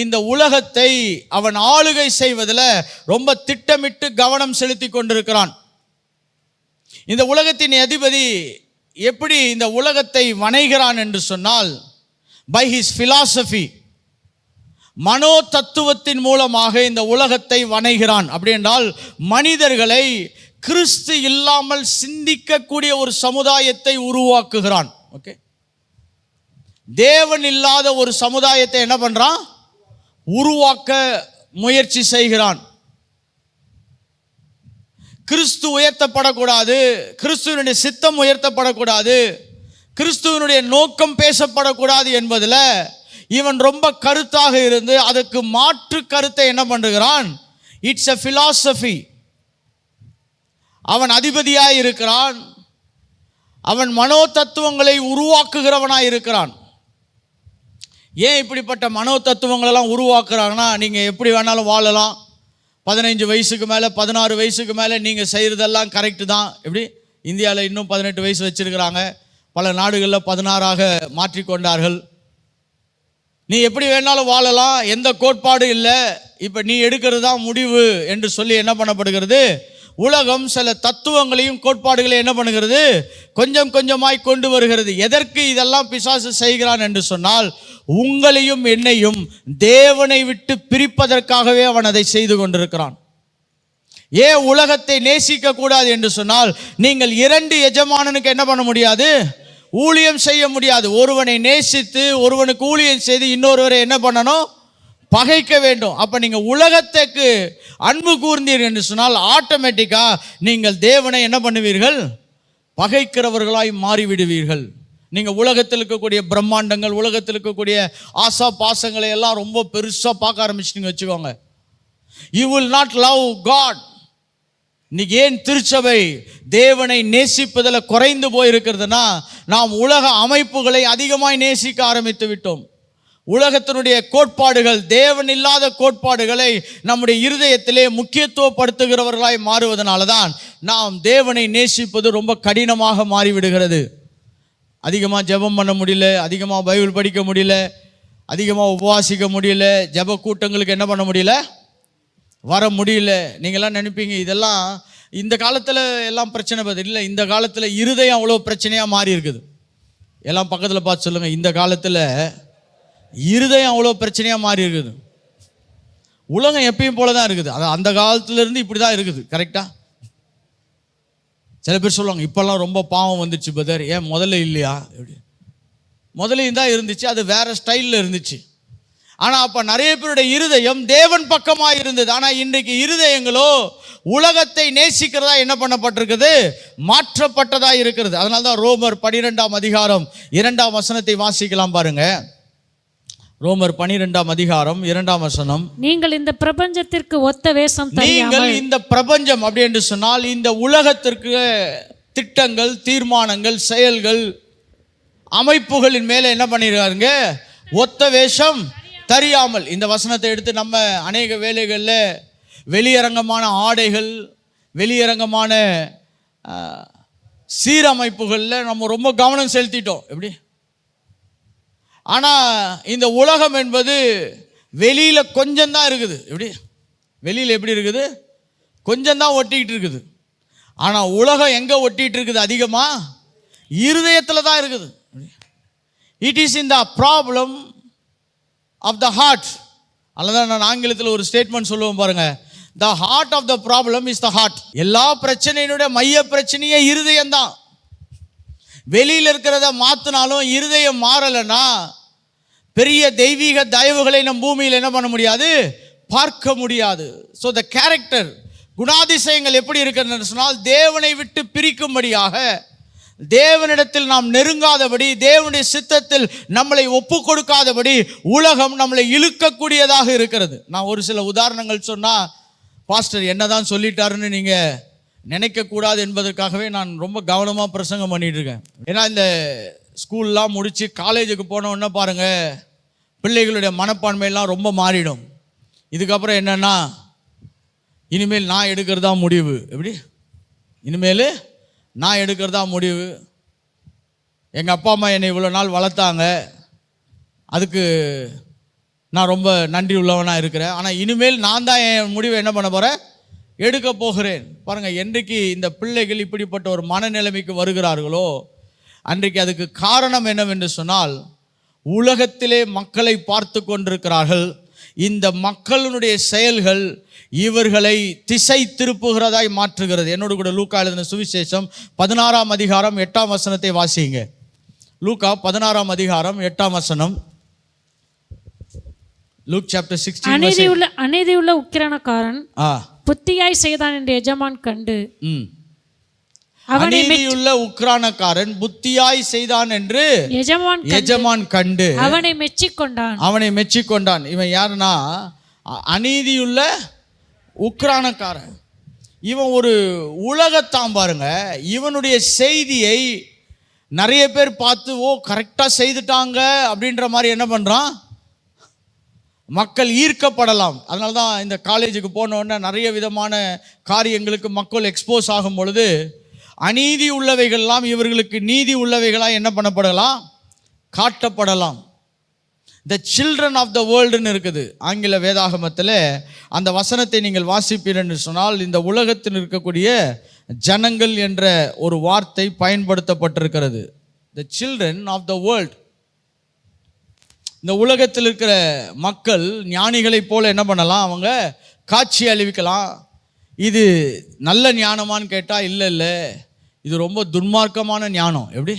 இந்த உலகத்தை அவன் ஆளுகை செய்வதில் ரொம்ப திட்டமிட்டு கவனம் செலுத்தி கொண்டிருக்கிறான். இந்த உலகத்தின் அதிபதி எப்படி இந்த உலகத்தை வணைகிறான் என்று சொன்னால், பை ஹிஸ் பிலாசபி, மனோ தத்துவத்தின் மூலமாக இந்த உலகத்தை வணைகிறான். அப்படி என்றால் மனிதர்களை கிறிஸ்து இல்லாமல் சிந்திக்கக்கூடிய ஒரு சமுதாயத்தை உருவாக்குகிறான். ஓகே, தேவன் இல்லாத ஒரு சமுதாயத்தை என்ன பண்றான், உருவாக்க முயற்சி செய்கிறான். கிறிஸ்து உயர்த்தப்படக்கூடாது, கிறிஸ்துவனுடைய சித்தம் உயர்த்தப்படக்கூடாது, கிறிஸ்துவனுடைய நோக்கம் பேசப்படக்கூடாது என்பதில் இவன் ரொம்ப கருத்தாக இருந்து அதுக்கு மாற்று கருத்தை என்ன பண்ணுகிறான், இட்ஸ் எ பிலாசபி. அவன் அதிபதியாய் இருக்கிறான், அவன் மனோ தத்துவங்களை உருவாக்குகிறவனாய் இருக்கிறான். ஏன் இப்படிப்பட்ட மனோ தத்துவங்களெல்லாம் உருவாக்குறாங்கன்னா, நீங்கள் எப்படி வேணாலும் வாழலாம், 15 வயசுக்கு மேலே 16 வயசுக்கு மேலே நீங்கள் செய்கிறதெல்லாம் கரெக்டு தான். எப்படி இந்தியாவில் இன்னும் 18 வயசு வச்சுருக்கிறாங்க, பல நாடுகளில் 16ஆக மாற்றிக்கொண்டார்கள். நீ எப்படி வேணாலும் வாழலாம், எந்த கோட்பாடு இல்லை, இப்போ நீ எடுக்கிறது தான் முடிவு என்று சொல்லி என்ன பண்ணப்படுகிறது, உலகம் சில தத்துவங்களையும் கோட்பாடுகளையும் என்ன பண்ணுகிறது, கொஞ்சம் கொஞ்சமாய் கொண்டு வருகிறது. எதற்கு இதெல்லாம் பிசாசு செய்கிறான் என்று சொன்னால், உங்களையும் என்னையும் தேவனை விட்டு பிரிப்பதற்காகவே அவன் அதை செய்து கொண்டிருக்கிறான். ஏன் உலகத்தை நேசிக்க கூடாது என்று சொன்னால், நீங்கள் 2 எஜமானனுக்கு என்ன பண்ண முடியாது, ஊழியம் செய்ய முடியாது. ஒருவனை நேசித்து ஒருவனுக்கு ஊழியம் செய்து இன்னொருவரை என்ன பண்ணணும், பகைக்க வேண்டும். அப்போ நீங்கள் உலகத்துக்கு அன்பு கூர்ந்தீர்கள் என்று சொன்னால் ஆட்டோமேட்டிக்காக நீங்கள் தேவனை என்ன பண்ணுவீர்கள், பகைக்கிறவர்களாய் மாறிவிடுவீர்கள். நீங்கள் உலகத்தில் இருக்கக்கூடிய பிரம்மாண்டங்கள், உலகத்தில் இருக்கக்கூடிய ஆசா பாசங்களை எல்லாம் ரொம்ப பெருசாக பார்க்க ஆரம்பிச்சிட்டிங்க வச்சுக்கோங்க. You will not love God. இன்னைக்கு ஏன் திருச்சபை தேவனை நேசிப்பதில் குறைந்து போயிருக்கிறதுனா, நாம் உலக அமைப்புகளை அதிகமாய் நேசிக்க ஆரம்பித்து விட்டோம். உலகத்தினுடைய கோட்பாடுகள், தேவன் இல்லாத கோட்பாடுகளை நம்முடைய இருதயத்திலே முக்கியத்துவப்படுத்துகிறவர்களாய் மாறுவதனால தான் நாம் தேவனை நேசிப்பது ரொம்ப கடினமாக மாறிவிடுகிறது. அதிகமாக ஜெபம் பண்ண முடியல, அதிகமாக பைபிள் படிக்க முடியல, அதிகமாக உபவாசிக்க முடியல, ஜெப கூட்டங்களுக்கு என்ன பண்ண முடியல, வர முடியல. நீங்கள்லாம் நினைப்பீங்க இதெல்லாம் இந்த காலத்தில் எல்லாம் பிரச்சனை பார்த்து இல்லை, இந்த காலத்தில் இருதயம் அவ்வளோ பிரச்சனையாக மாறி இருக்குது. எல்லாம் பக்கத்தில் பார்த்து சொல்லுங்கள், இந்த காலத்தில் இருதயம் அவ்வளோ பிரச்சனையாக மாறி இருக்குது. உலகம் எப்பயும் போல தான் இருக்குது, அது அந்த காலத்துலேருந்து இப்படி தான் இருக்குது. கரெக்டாக சில பேர் சொல்லுவாங்க, இப்போல்லாம் ரொம்ப பாவம் வந்துச்சு பதர், ஏன் முதல்ல இல்லையா? எப்படி முதலையும் தான் இருந்துச்சு, அது வேற ஸ்டைலில் இருந்துச்சு. ஆனால் அப்போ நிறைய பேருடைய இருதயம் தேவன் பக்கமாக இருந்தது. ஆனால் இன்றைக்கு இருதயங்களோ உலகத்தை நேசிக்கிறதா என்ன பண்ணப்பட்டிருக்குது, மாற்றப்பட்டதா இருக்கிறது. அதனால தான் ரோமர் 12ஆம் அதிகாரம் 2ஆம் வசனத்தை வாசிக்கலாம் பாருங்க. ரோமர் 12ஆம் அதிகாரம் 2ஆம் வசனம். நீங்கள் இந்த பிரபஞ்சத்திற்கு ஒத்த வேஷம் நீங்கள் தெரியாமல் இந்த பிரபஞ்சம் அப்படி என்று சொன்னால் இந்த உலகத்திற்கு திட்டங்கள், தீர்மானங்கள், செயல்கள், அமைப்புகளின் மேலே என்ன பண்ணிருக்காருங்க? ஒத்த வேஷம் தெரியாமல். இந்த வசனத்தை எடுத்து நம்ம அநேக வேலைகளில் வெளியரங்கமான ஆடைகள், வெளியரங்கமான சீரமைப்புகளில் நம்ம ரொம்ப கவனம் செலுத்திட்டோம். எப்படி? ஆனால் இந்த உலகம் என்பது வெளியில் கொஞ்சம்தான் இருக்குது. எப்படி? வெளியில் எப்படி இருக்குது? கொஞ்சம்தான் ஒட்டிக்கிட்டு இருக்குது. ஆனால் உலகம் எங்கே ஒட்டிகிட்டு இருக்குது? அதிகமாக இருதயத்தில் தான் இருக்குது. It is in the problem of the heart. அல்லதான் நான் ஆங்கிலத்தில் ஒரு ஸ்டேட்மெண்ட் சொல்லுவேன் பாருங்க, the heart of the problem is the heart. எல்லா பிரச்சனையினுடைய மைய பிரச்சனையே இருதயம்தான். வெளியில் இருக்கிறத மாற்றினாலும் இருதயம் மாறலைன்னா பெரிய தெய்வீக தயவுகளை நம் பூமியில் என்ன பண்ண முடியாது? பார்க்க முடியாது. ஸோ த கேரக்டர், குணாதிசயங்கள் எப்படி இருக்கிறது சொன்னால், தேவனை விட்டு பிரிக்கும்படியாக, தேவனிடத்தில் நாம் நெருங்காதபடி, தேவனுடைய சித்தத்தில் நம்மளை ஒப்பு கொடுக்காதபடி உலகம் நம்மளை இழுக்கக்கூடியதாக இருக்கிறது. நான் ஒரு சில உதாரணங்கள் சொன்னால் பாஸ்டர் என்னதான் சொல்லிட்டாருன்னு நீங்கள் நினைக்கக்கூடாது என்பதற்காகவே நான் ரொம்ப கவனமாக பிரசங்கம் பண்ணிட்டு இருக்கேன். ஏன்னா இந்த ஸ்கூல்லாம் முடித்து காலேஜுக்கு போனோன்னா பாருங்கள், பிள்ளைகளுடைய மனப்பான்மையெல்லாம் ரொம்ப மாறிடும். இதுக்கப்புறம் என்னென்னா, இனிமேல் நான் எடுக்கிறதா முடிவு. எப்படி? இனிமேல் நான் எடுக்கிறதா முடிவு. எங்கள் அப்பா அம்மா என்னை இவ்வளோ நாள் வளர்த்தாங்க, அதுக்கு நான் ரொம்ப நன்றி உள்ளவனாக இருக்கிறேன். ஆனால் இனிமேல் நான் தான் என் முடிவை என்ன பண்ண போகிறேன்? எடுக்க போகிறேன். பாருங்கள், என்றைக்கு இந்த பிள்ளைகள் இப்படிப்பட்ட ஒரு மனநிலைமைக்கு வருகிறார்களோ அன்றைக்கு அதுக்கு காரணம் என்னவென்று சொன்னால், உலகத்திலே மக்களை பார்த்து கொண்டிருக்கிறார்கள். இந்த மக்களுடைய செயல்கள் இவர்களை திசை திருப்புகிறதாய் மாற்றுகிறது. என்னோடு கூட லூக்கா எழுதின சுவிசேஷம் 16ஆம் அதிகாரம் 8ஆம் வசனத்தை வாசிங்க. லூக்கா 16ஆம் அதிகாரம் 8ஆம் வசனம். Look chapter 16. அநீதியுள்ள உக்கிரானக்காரன் புத்தியாய் செய்தான் என்று எஜமான் கண்டு, அநீதியுள்ள உக்கிரானக்காரன் புத்தியாய் செய்தான் என்று எஜமான் கண்டு அவனை மெச்சிக்கொண்டான். இவன் யாருன்னா, அநீதியுள்ள உக்கிரானக்காரன். இவன் ஒரு உலகத்தான் பாருங்க. இவனுடைய செய்தியை நிறைய பேர் பார்த்து, ஓ கரெக்டாக செய்துட்டாங்க அப்படின்ற மாதிரி என்ன பண்ணுறான்? மக்கள் ஈர்க்கப்படலாம். அதனால தான் இந்த காலேஜுக்கு போனோன்னா நிறைய விதமான காரியங்களுக்கு மக்கள் எக்ஸ்போஸ் ஆகும் பொழுது அநீதி உள்ளவைகள்லாம் இவர்களுக்கு நீதி உள்ளவைகளாக என்ன பண்ணப்படலாம்? காட்டப்படலாம். த சில்ட்ரன் ஆஃப் த வேர்ல்டுன்னு இருக்குது ஆங்கில வேதாகமத்தில். அந்த வசனத்தை நீங்கள் வாசிப்பீர்கள் சொன்னால், இந்த உலகத்தில் இருக்கக்கூடிய ஜனங்கள் என்ற ஒரு வார்த்தை பயன்படுத்தப்பட்டிருக்கிறது. The children of the world. இந்த உலகத்தில் இருக்கிற மக்கள் ஞானிகளைப் போல என்ன பண்ணலாம்? அவங்க காட்சி அளிக்கலாம். இது நல்ல ஞானமான்னு கேட்டால் இல்லை, இது ரொம்ப துன்மார்க்கமான ஞானம். எப்படி?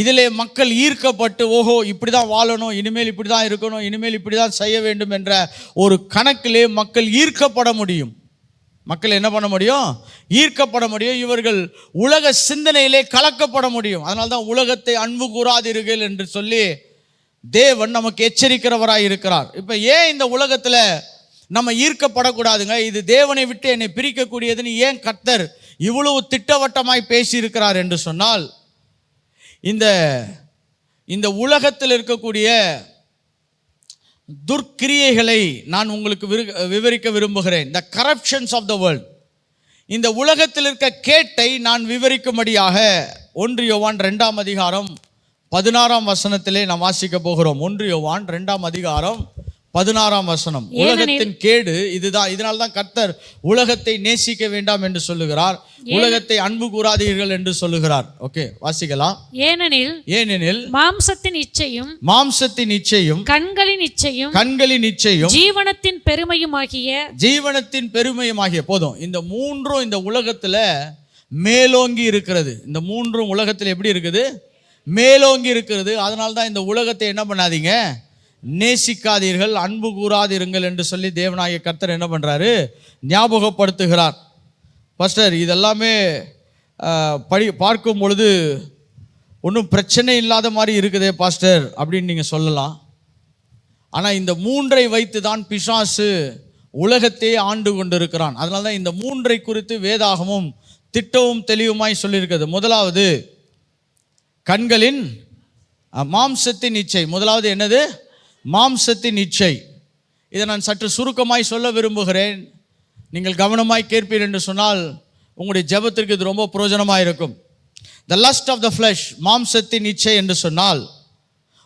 இதில் மக்கள் ஈர்க்கப்பட்டு, ஓஹோ இப்படி தான் வாழணும், இனிமேல் இப்படி தான் இருக்கணும், இனிமேல் இப்படி தான் செய்ய வேண்டும் என்ற ஒரு கணக்கிலே மக்கள் ஈர்க்கப்பட முடியும். மக்கள் என்ன பண்ண முடியும்? ஈர்க்கப்பட முடியும். இவர்கள் உலக சிந்தனையிலே கலக்கப்பட முடியும். அதனால தான் உலகத்தை அன்பு கூறாதீர்கள் என்று சொல்லி தேவன் நமக்கு எச்சரிக்கிறவராய் இருக்கிறார். இப்போ ஏன் இந்த உலகத்தில் நம்ம ஈர்க்கப்படக்கூடாதுங்க, இது தேவனை விட்டு என்னை பிரிக்கக்கூடியதுன்னு ஏன் கர்த்தர் இவ்வளவு திட்டவட்டமாய் பேசியிருக்கிறார் என்று சொன்னால், இந்த உலகத்தில் இருக்கக்கூடிய துர்க்கிரியைகளை நான் உங்களுக்கு விவரிக்க விரும்புகிறேன். த கரப்ஷன்ஸ் ஆஃப் த வேர்ல்ட். இந்த உலகத்தில் இருக்க கேட்டை நான் விவரிக்கும்படியாக 1 யோவான் 2ஆம் அதிகாரம் 16ஆம் வசனத்திலே நாம் வாசிக்க போகிறோம். 1 யோவான் 2ஆம் அதிகாரம் 16ஆம் வசனம். உலகத்தின் கேடு இதுதான். இதனால தான் கர்த்தர் உலகத்தை நேசிக்க வேண்டாம் என்று சொல்லுகிறார், உலகத்தை அன்பு கூறாதீர்கள் என்று சொல்லுகிறார். ஓகே, வாசிக்கலாம். ஏனெனில் மாம்சத்தின் இச்சையும் கண்களின் இச்சையும் ஜீவனத்தின் பெருமையுமாகிய போதும். இந்த மூன்றும் இந்த உலகத்துல மேலோங்கி இருக்கிறது. இந்த மூன்றும் உலகத்தில் எப்படி இருக்குது? மேலோங்கி இருக்கிறது. அதனால தான் இந்த உலகத்தை என்ன பண்ணாதீங்க? நேசிக்காதீர்கள், அன்பு கூறாதீர்கள் என்று சொல்லி தேவனாகிய கர்த்தர் என்ன பண்ணுறாரு? ஞாபகப்படுத்துகிறார். பாஸ்டர், இதெல்லாமே பார்க்கும் பொழுது ஒன்றும் பிரச்சனை இல்லாத மாதிரி இருக்குதே பாஸ்டர் அப்படின்னு நீங்கள் சொல்லலாம். ஆனால் இந்த மூன்றை வைத்து தான் பிசாசு உலகத்தையே ஆண்டு கொண்டிருக்கிறான். அதனால தான் இந்த மூன்றை குறித்து வேதாகமும் திட்டமும் தெளிவுமாய் சொல்லியிருக்கிறது. முதலாவது கண்களின் மாம்சத்தின் இச்சை. முதலாவது என்னது? மாம்சத்தின் இச்சை. இதை நான் சற்று சுருக்கமாய் சொல்ல விரும்புகிறேன். நீங்கள் கவனமாய் கேட்பீர் என்று சொன்னால் உங்களுடைய ஜெபத்திற்கு இது ரொம்ப பிரயோஜனமாக இருக்கும். The lust of the flesh, மாம்சத்தின் இச்சை என்று சொன்னால்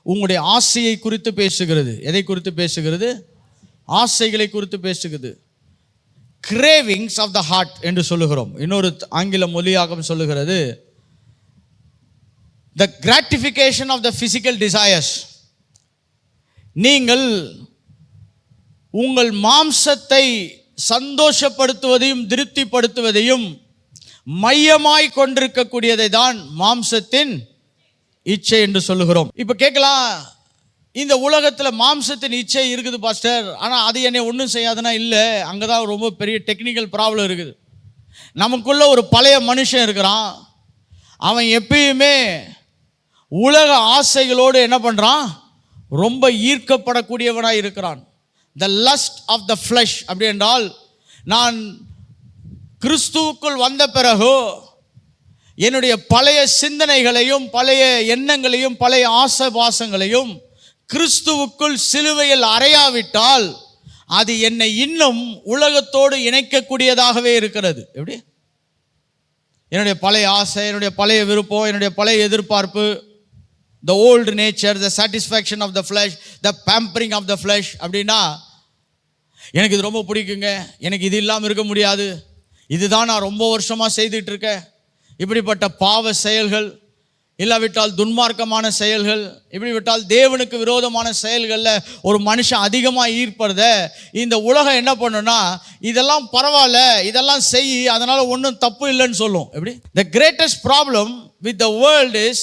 உங்களுடைய ஆசையை குறித்து பேசுகிறது. எதை குறித்து பேசுகிறது? ஆசைகளை குறித்து பேசுகிறது. கிரேவிங்ஸ் ஆஃப் த ஹார்ட் என்று சொல்லுகிறோம். இன்னொரு ஆங்கில மொழியாகம் சொல்லுகிறது the gratification of the physical desires. நீங்கள் உங்கள் மாம்சத்தை சந்தோஷப்படுத்துவதையும் திருப்திப்படுத்துவதையும் மையமாய் கொண்டிருக்கக்கூடியதை தான் மாம்சத்தின் இச்சை என்று சொல்லுகிறோம். இப்போ கேட்கலாம், இந்த உலகத்தில் மாம்சத்தின் இச்சை இருக்குது பாஸ்டர், ஆனால் அது என்னை ஒன்றும் செய்யாதுன்னா இல்லை. அங்கே தான் ரொம்ப பெரிய டெக்னிக்கல் ப்ராப்ளம் இருக்குது. நமக்குள்ள ஒரு பழைய மனுஷன் இருக்கிறான். அவன் எப்பயுமே உலக ஆசைகளோடு என்ன பண்ணுறான்? ரொம்ப ஈர்க்கப்படக்கூடியவனாக இருக்கிறான். The lust of the flesh அப்படி என்றால், நான் கிறிஸ்துவுக்குள் வந்த பிறகு என்னுடைய பழைய சிந்தனைகளையும் பழைய எண்ணங்களையும் பழைய ஆசபாசங்களையும் கிறிஸ்துவுக்குள் சிலுவையில் அறையாவிட்டால் அது என்னை இன்னும் உலகத்தோடு இணைக்கக்கூடியதாகவே இருக்கிறது. எப்படி? என்னுடைய பழைய ஆசை, என்னுடைய பழைய விருப்பம், என்னுடைய பழைய எதிர்பார்ப்பு, the old nature, the satisfaction of the flesh, the pampering of the flesh அப்படின்னா, எனக்கு இது ரொம்ப பிடிக்குங்க, எனக்கு இது இல்லாமல் இருக்க முடியாது, இதுதான் நான் ரொம்ப வருஷமாக செய்துட்டு இருக்கேன், இப்படிப்பட்ட பாவ செயல்கள், இல்லாவிட்டால் துன்மார்க்கமான செயல்கள், இப்படி விட்டால் தேவனுக்கு விரோதமான செயல்களில் ஒரு மனுஷன் அதிகமாக ஈர்ப்பத இந்த உலகம் என்ன பண்ணுன்னா, இதெல்லாம் பரவாயில்ல, இதெல்லாம் செய், அதனால் ஒன்றும் தப்பு இல்லைன்னு சொல்லும். எப்படி? the greatest problem with the world is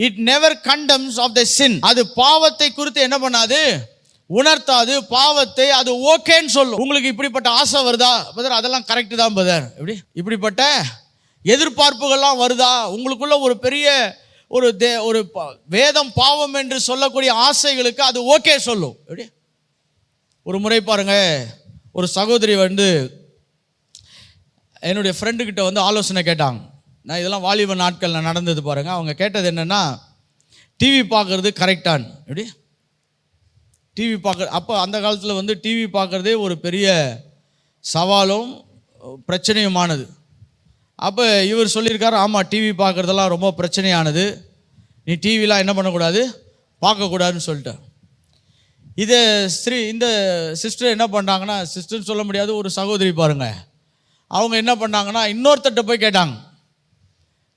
it never condemns of the sin. அது பாவத்தை குறித்து என்ன பண்ணாது? உணர்த்தாது. பாவத்தை அது ஓகேன்னு சொல்லும். உங்களுக்கு இப்படிப்பட்ட ஆசை வருதா பதர்? அதெல்லாம் கரெக்டு தான் பதர். எப்படி? இப்படிப்பட்ட எதிர்பார்ப்புகள்லாம் வருதா? உங்களுக்குள்ள ஒரு பெரிய ஒரு வேதம் பாவம் என்று சொல்லக்கூடிய ஆசைகளுக்கு அது ஓகே சொல்லும். எப்படி? ஒரு முறை பாருங்க, ஒரு சகோதரி என்னுடைய ஃப்ரெண்டுக்கிட்ட ஆலோசனை கேட்டாங்க. நான் இதெல்லாம் வாலிப நாட்களில் நடந்தது பாருங்கள். அவங்க கேட்டது என்னென்னா, டிவி பார்க்குறது கரெக்டான். எப்படி? டிவி பார்க்க, அப்போ அந்த காலத்தில் டிவி பார்க்குறதே ஒரு பெரிய சவாலும் பிரச்சனையுமானது. அப்போ இவர் சொல்லியிருக்காரு, ஆமாம் டிவி பார்க்குறதெல்லாம் ரொம்ப பிரச்சனையானது, நீ டிவிலாம் என்ன பண்ணக்கூடாது, பார்க்கக்கூடாதுன்னு சொல்லிட்டேன். இந்த சிஸ்டர் என்ன பண்ணுறாங்கன்னா, சிஸ்டர்னு சொல்ல முடியாது, ஒரு சகோதரி பாருங்கள், அவங்க என்ன பண்ணாங்கன்னா இன்னொருத்தட்ட போய் கேட்டாங்க,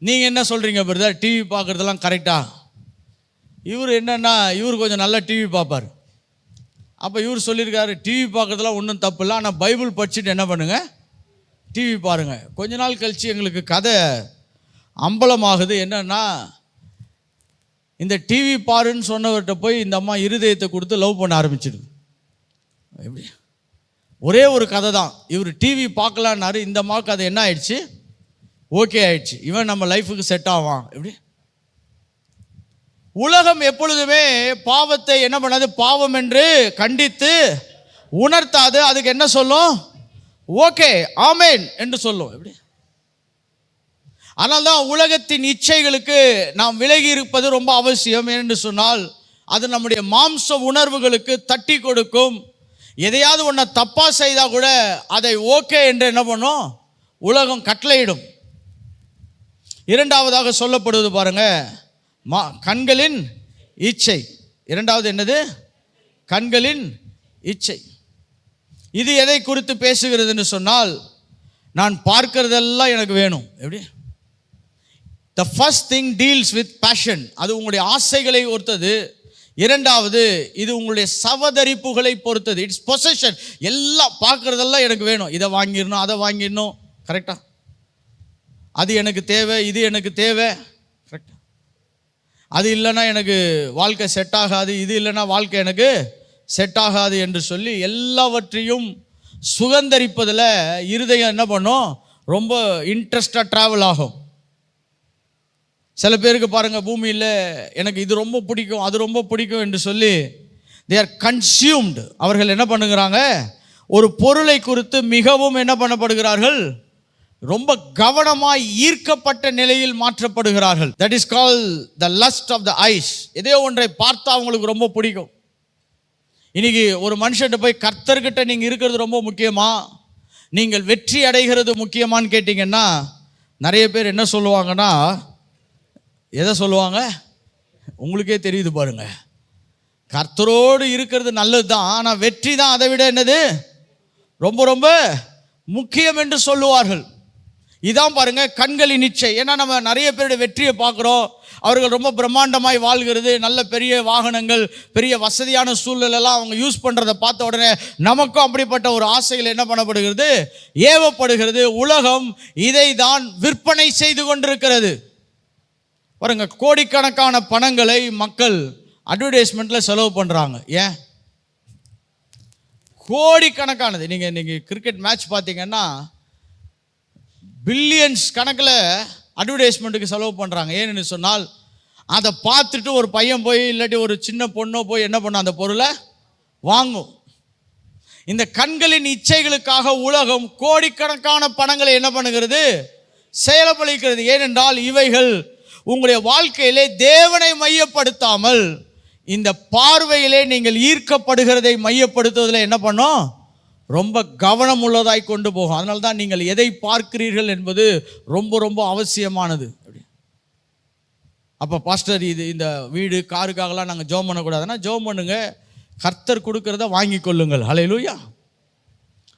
நீங்கள் என்ன சொல்கிறீங்க பிரதர், டிவி பார்க்குறதெல்லாம் கரெக்டா? இவர் என்னென்னா, இவர் கொஞ்சம் நல்லா டிவி பார்ப்பார். அப்போ இவர் சொல்லியிருக்காரு, டிவி பார்க்குறதெல்லாம் ஒன்றும் தப்பு இல்லை, ஆனால் பைபிள் படிச்சுட்டு என்ன பண்ணுங்கள், டிவி பாருங்கள். கொஞ்ச நாள் கழித்து எங்களுக்கு கதை அம்பலமாகுது. என்னன்னா, இந்த டிவி பாருன்னு சொன்னவர்கிட்ட போய் இந்த அம்மா இருதயத்தை கொடுத்து லவ் பண்ண ஆரம்பிச்சிடுது. எப்படி? ஒரே ஒரு கதை தான். இவர் டிவி பார்க்கலான்னாரு, இந்த அம்மாவுக்கு அது என்ன ஆயிடுச்சு, ஓகே ஆயிடுச்சு, இவன் நம்ம லைஃபுக்கு செட் ஆவான். எப்படி? உலகம் எப்பொழுதுமே பாவத்தை என்ன பண்ணாது, பாவம் என்று கண்டித்து உணர்த்தாது. அதுக்கு என்ன சொல்லும்? ஓகே, ஆமேன் என்று சொல்லும். எப்படி? ஆனால் தான் உலகத்தின் இச்சைகளுக்கு நாம் விலகி இருப்பது ரொம்ப அவசியம். என்று சொன்னால் அது நம்முடைய மாம்ச உணர்வுகளுக்கு தட்டி கொடுக்கும். எதையாவது ஒன்றை தப்பாக செய்தால் கூட அதை ஓகே என்று என்ன பண்ணும், உலகம் கட்டளையிடும். இரண்டாவதாக சொல்லப்படுவது பாருங்க, கண்களின் இச்சை. இரண்டாவது என்னது? கண்களின் இச்சை. இது எதை குறித்து பேசுகிறதுன்னு சொன்னால், நான் பார்க்கிறதெல்லாம் எனக்கு வேணும். எப்படி? The first thing deals with fashion. அது உங்களுடைய ஆசைகளை பொறுத்தது. இரண்டாவது, இது உங்களுடைய சவதரிப்புகளை பொறுத்தது. It's possession. எல்லாம் பார்க்குறதெல்லாம் எனக்கு வேணும், இதை வாங்கிடணும், அதை வாங்கிடணும். கரெக்டா? அது எனக்கு தேவை, இது எனக்கு தேவை. கரெக்டா? அது இல்லைன்னா எனக்கு வாழ்க்கை செட் ஆகாது, இது இல்லைன்னா வாழ்க்கை எனக்கு செட் ஆகாது என்று சொல்லி எல்லாவற்றையும் சுகந்தரிப்பதில் இருதயம் என்ன பண்ணும், ரொம்ப இன்ட்ரெஸ்டாக ட்ராவல் ஆகும். சில பேருக்கு பாருங்கள், பூமியில் எனக்கு இது ரொம்ப பிடிக்கும், அது ரொம்ப பிடிக்கும் என்று சொல்லி they are consumed. அவர்கள் என்ன பண்ணுகிறாங்க, ஒரு பொருளை குறித்து மிகவும் என்ன பண்ணப்படுகிறார்கள், ரொம்ப கவனமாய் ஈர்க்கப்பட்ட நிலையில் மாற்றப்படுகிறார்கள். That is call the lust of the eyes. எதையோ ஒன்றை பார்த்தா அவங்களுக்கு ரொம்ப பிடிக்கும். இன்னைக்கு ஒரு மனுஷன்ட்ட போய் கர்த்தர்கிட்ட நீங்கள் இருக்கிறது ரொம்ப முக்கியமா, நீங்கள் வெற்றி அடைகிறது முக்கியமான்னு கேட்டிங்கன்னா நிறைய பேர் என்ன சொல்லுவாங்கன்னா, எதை சொல்லுவாங்க உங்களுக்கே தெரியுது பாருங்க, கர்த்தரோடு இருக்கிறது நல்லது தான், ஆனால் வெற்றி தான் அதை விட என்னது ரொம்ப ரொம்ப முக்கியம் என்று சொல்லுவார்கள். இதான் பாருங்க கண்களின் இச்சை. ஏன்னா நம்ம நிறைய பேருடைய வெற்றியை பார்க்குறோம், அவர்கள் ரொம்ப பிரம்மாண்டமாய் வாழ்கிறது, நல்ல பெரிய வாகனங்கள், பெரிய வசதியான சூழ்நிலையெல்லாம் அவங்க யூஸ் பண்ணுறதை பார்த்த உடனே நமக்கும் அப்படிப்பட்ட ஒரு ஆசைகள் என்ன பண்ணப்படுகிறது, ஏவப்படுகிறது. உலகம் இதை தான் விற்பனை செய்து கொண்டிருக்கிறது. பாருங்க, கோடிக்கணக்கான பணங்களை மக்கள் அட்வர்டைஸ்மெண்ட்டில் செலவு பண்ணுறாங்க. ஏன்? கோடிக்கணக்கானது. நீங்கள் இன்றைக்கி கிரிக்கெட் மேட்ச் பார்த்தீங்கன்னா பில்லியன்ஸ் கணக்கில் அட்வர்டைஸ்மெண்ட்டுக்கு செலவு பண்ணுறாங்க. ஏன்னு சொன்னால் அதை பார்த்துட்டு ஒரு பையன் போய் இல்லாட்டி ஒரு சின்ன பொண்ணோ போய் என்ன பண்ண அந்த பொருளை வாங்கும். இந்த கண்களின் இச்சைகளுக்காக உலகம் கோடிக்கணக்கான பணங்களை என்ன பண்ணுகிறது, செயலப்பளிக்கிறது. ஏனென்றால் இவைகள் உங்களுடைய வாழ்க்கையிலே தேவனை மையப்படுத்தாமல் இந்த பார்வையிலே நீங்கள் ஈர்க்கப்படுகிறதை மையப்படுத்துவதில் என்ன பண்ணும், ரொம்ப கவனம் உள்ளதாய் கொண்டு போகும். அதனால தான் நீங்கள் எதை பார்க்கிறீர்கள் என்பது ரொம்ப ரொம்ப அவசியமானது. அப்போ பாஸ்டர் இது இந்த வீடு காருக்காகலாம் நாங்கள் ஜெபம் பண்ணக்கூடாதுன்னா ஜெபம் பண்ணுங்க, கர்த்தர் கொடுக்கறத வாங்கி கொள்ளுங்கள். ஹல்லேலூயா.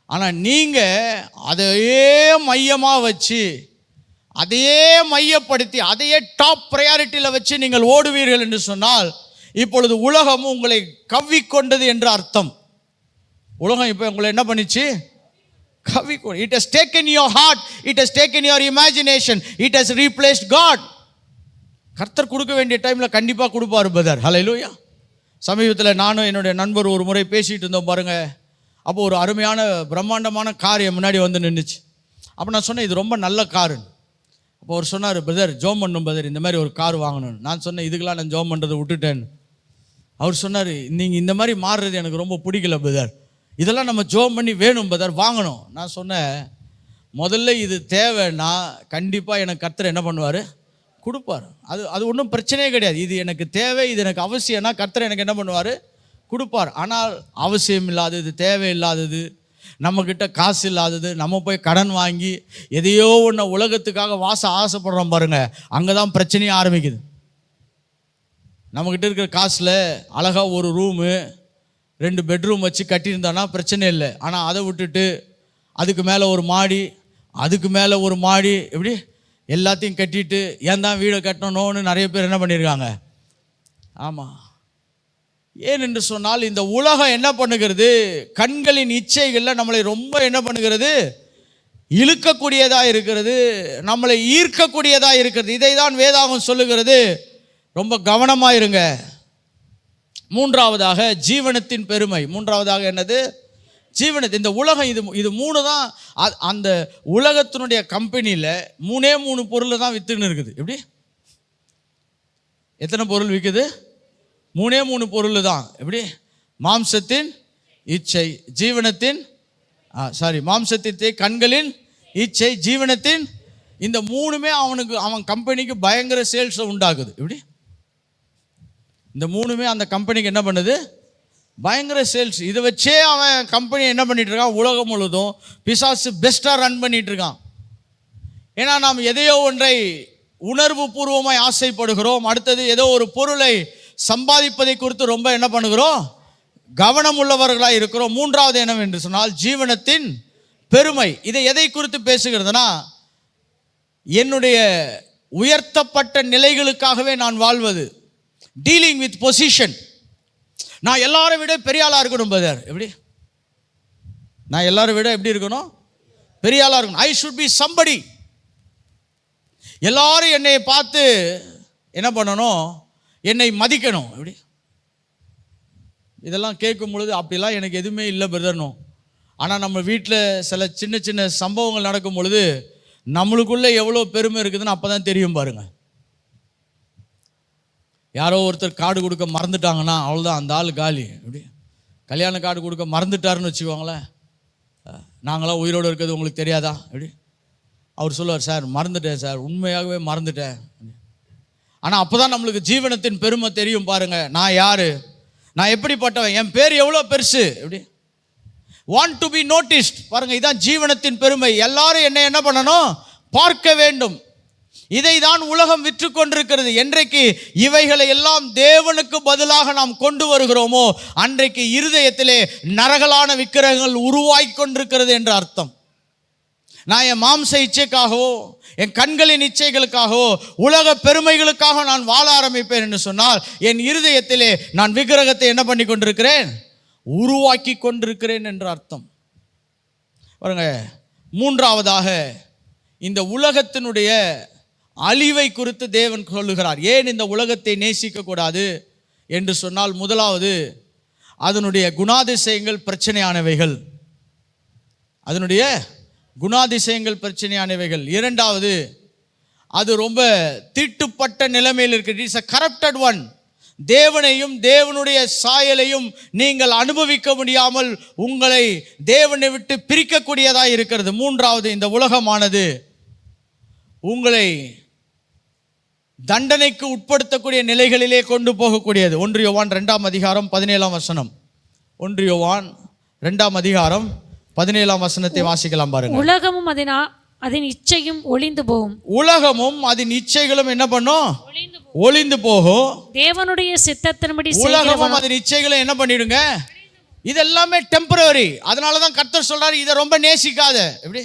ஆனால் நீங்கள் அதையே மையமாக வச்சு, அதையே மையப்படுத்தி, அதையே டாப் ப்ரையாரிட்டியில் வச்சு நீங்கள் ஓடுவீர்கள் என்று சொன்னால் இப்பொழுது உலகம் உங்களை கவ்விக்கொண்டது என்று அர்த்தம். உலகம் இப்போ உங்களை என்ன பண்ணிச்சு, கவ்விக்கொண்டு. It has taken your heart, it has taken your imagination, it has replaced God. கர்த்தர் கொடுக்க வேண்டிய டைமில் கண்டிப்பாக கொடுப்பார் பிரதர். ஹல்லேலூயா. சமீபத்தில் நானும் என்னுடைய நண்பர் ஒரு முறை பேசிகிட்டு இருந்தோம் பாருங்க. அப்போ ஒரு அருமையான பிரம்மாண்டமான கார் என் முன்னாடி வந்து நின்றுச்சு. அப்போ நான் சொன்னேன் இது ரொம்ப நல்ல காரு. அப்போ அவர் சொன்னார், பிரதர் ஜோம் பண்ணும் பிரதர், இந்த மாதிரி ஒரு கார் வாங்கணும். நான் சொன்னேன் இதுக்கெல்லாம் நான் ஜோம் பண்ணுறதை விட்டுட்டேன். அவர் சொன்னார், நீங்கள் இந்த மாதிரி மாறுறது எனக்கு ரொம்ப பிடிக்கல பிரதர், இதெல்லாம் நம்ம ஜோம் பண்ணி வேணும் பிரதர், வாங்கணும். நான் சொன்னேன், முதல்ல இது தேவைன்னா கண்டிப்பாக எனக்கு கர்த்தர் என்ன பண்ணுவார், கொடுப்பார். அது ஒன்றும் பிரச்சனையே கிடையாது. இது எனக்கு தேவை, இது எனக்கு அவசியம்னா கர்த்தர் எனக்கு என்ன பண்ணுவார், கொடுப்பார். ஆனால் அவசியம் இல்லாதது, தேவையில்லாதது, நம்மக்கிட்ட காசு இல்லாதது, நம்ம போய் கடன் வாங்கி எதையோ ஒன்று உலகத்துக்காக ஆசைப்படுறோம் பாருங்க, அங்கே தான் பிரச்சனையே ஆரம்பிக்குது. நம்மக்கிட்ட இருக்கிற காசில் அழகாக ஒரு ரூமு 2 பெட்ரூம் வச்சு கட்டியிருந்தானா பிரச்சனை இல்லை. ஆனால் அதை விட்டுட்டு அதுக்கு மேலே ஒரு மாடி, அதுக்கு மேலே ஒரு மாடி, எப்படி எல்லாத்தையும் கட்டிட்டு ஏன் தான் வீடை கட்டணும்னு நிறைய பேர் என்ன பண்ணியிருக்காங்க. ஆமாம், ஏனென்று சொன்னால் இந்த உலகம் என்ன பண்ணுகிறது, கண்களின் இச்சைகளில் நம்மளை ரொம்ப என்ன பண்ணுகிறது, இழுக்கக்கூடியதாக இருக்கிறது, நம்மளை ஈர்க்கக்கூடியதாக இருக்கிறது. இதை தான் வேதாகம் சொல்லுகிறது. ரொம்ப கவனமாக இருங்க. மூன்றாவதாக ஜீவனத்தின் பெருமை. மூன்றாவதாக என்னது, ஜீவனத்து. இந்த உலகம் இது 3 தான். அந்த உலகத்தினுடைய கம்பெனியில் 3 பொருள் தான் வித்துன்னு இருக்குது. எப்படி, எத்தனை பொருள் விற்குது, 3 பொருள் தான். எப்படி, மாம்சத்தின் இச்சை, ஜீவனத்தின் மாம்சத்தின் கண்களின் இச்சை, ஜீவனத்தின். இந்த 3மே அவன் கம்பெனிக்கு பயங்கர சேல்ஸை உண்டாக்குது. எப்படி, இந்த 3மே அந்த கம்பெனிக்கு என்ன பண்ணுது, பயங்கர சேல்ஸ். இதை வச்சே அவன் கம்பெனி என்ன பண்ணிட்டு இருக்கான், உலகம் முழுதும் பிசாசு பெஸ்ட்டாக ரன் பண்ணிட்டு இருக்கான். ஏன்னா நாம் எதையோ ஒன்றை உணர்வு பூர்வமாய் ஆசைப்படுகிறோம். அடுத்தது ஏதோ ஒரு பொருளை சம்பாதிப்பதை குறித்து ரொம்ப என்ன பண்ணுகிறோம், கவனம் உள்ளவர்களாக இருக்கிறோம். மூன்றாவது என்னவென்று சொன்னால் ஜீவனத்தின் பெருமை. இதை எதை குறித்து பேசுகிறதுனா, என்னுடைய உயர்த்தப்பட்ட நிலைகளுக்காகவே நான் வாழ்வது, டீலிங் வித் பொசிஷன். நான் எல்லாரை விட பெரிய ஆளாக இருக்கணும் பிரதர். எப்படி, நான் எல்லாரை விட எப்படி இருக்கணும், பெரிய ஆளாக இருக்கணும். I should be somebody. எல்லாரும் என்னை பார்த்து என்ன பண்ணணும், என்னை மதிக்கணும். எப்படி, இதெல்லாம் கேட்கும் பொழுது அப்படிலாம் எனக்கு எதுவுமே இல்லை பிரதர்னும். ஆனால் நம்ம வீட்டில் சில சின்ன சின்ன சம்பவங்கள் நடக்கும் பொழுது நம்மளுக்குள்ளே எவ்வளோ பெருமை இருக்குதுன்னு அப்போ தான் தெரியும் பாருங்க. யாரோ ஒருத்தர் கார்டு கொடுக்க மறந்துட்டாங்கன்னா அவ்வளோதான், அந்த ஆள் காலி. எப்படி கல்யாண கார்டு கொடுக்க மறந்துட்டாருன்னு வச்சுக்கோங்களேன், நாங்களாம் உயிரோடு இருக்கிறது உங்களுக்கு தெரியாதா? எப்படி அவர் சொல்லுவார், சார் மறந்துட்டேன் சார், உண்மையாகவே மறந்துட்டேன். ஆனால் அப்போ தான் நம்மளுக்கு ஜீவனத்தின் பெருமை தெரியும். பாருங்க, நான் யார், நான் எப்படிப்பட்டவன், என் பேர் எவ்வளோ பெருசு. எப்படி வாண்ட் டு பி நோட்டிஸ்ட். பாருங்க, இதான் ஜீவனத்தின் பெருமை. எல்லாரும் என்ன பண்ணணும், பார்க்க வேண்டும். இதை தான் உலகம் விற்று கொண்டிருக்கிறது. என்றைக்கு இவைகளை எல்லாம் தேவனுக்கு பதிலாக நாம் கொண்டு வருகிறோமோ அன்றைக்கு இருதயத்திலே நரகலான விக்கிரகங்கள் உருவாகி கொண்டிருக்கிறது என்று அர்த்தம். நான் என் மாம்ச இச்சைக்காகவோ என் கண்களின் இச்சைகளுக்காகவோ உலக பெருமைகளுக்காக நான் வாழ ஆரம்பிப்பேன் என்று சொன்னால் என் இருதயத்திலே நான் விக்கிரகத்தை என்ன பண்ணி கொண்டிருக்கிறேன், உருவாக்கி கொண்டிருக்கிறேன் என்று அர்த்தம். பாருங்க, மூன்றாவதாக இந்த உலகத்தினுடைய அழிவை குறித்து தேவன் சொல்லுகிறார். ஏன் இந்த உலகத்தை நேசிக்க கூடாது என்று சொன்னால், முதலாவது அதனுடைய குணாதிசயங்கள் பிரச்சனையானவைகள், அதனுடைய குணாதிசயங்கள் பிரச்சனையானவைகள். இரண்டாவது, அது ரொம்ப தீட்டுப்பட்ட நிலைமையில் இருக்கு. It is a corrupted one. தேவனையும் தேவனுடைய சாயலையும் நீங்கள் அனுபவிக்க முடியாமல் உங்களை தேவனை விட்டு பிரிக்கக்கூடியதாக இருக்கிறது. மூன்றாவது, இந்த உலகமானது உங்களை தண்டனைக்கு உட்படுத்தக்கூடிய நிலைகளிலே கொண்டு போகக்கூடியது. 1 யோவான் 2ஆம் அதிகாரம் 17ஆம் வசனம். 1 யோவான் 2ஆம் அதிகாரம் 17ஆம் வசனத்தை வாசிக்கலாம் பாருங்க. உலகமும் அதன் இச்சையும் ஒளிந்து போகும். உலகமும் அதன் இச்சைகளும் என்ன பண்ணும், ஒளிந்து போகும். தேவனுடைய சித்தத்தின்படி உலகமும் அதன் இச்சைகளும் என்ன பண்ணிடுங்க, இதெல்லாமே டெம்பரரி. அதனால தான் கர்த்தர் சொல்றாரு, இதை ரொம்ப நேசிக்காத. எப்படி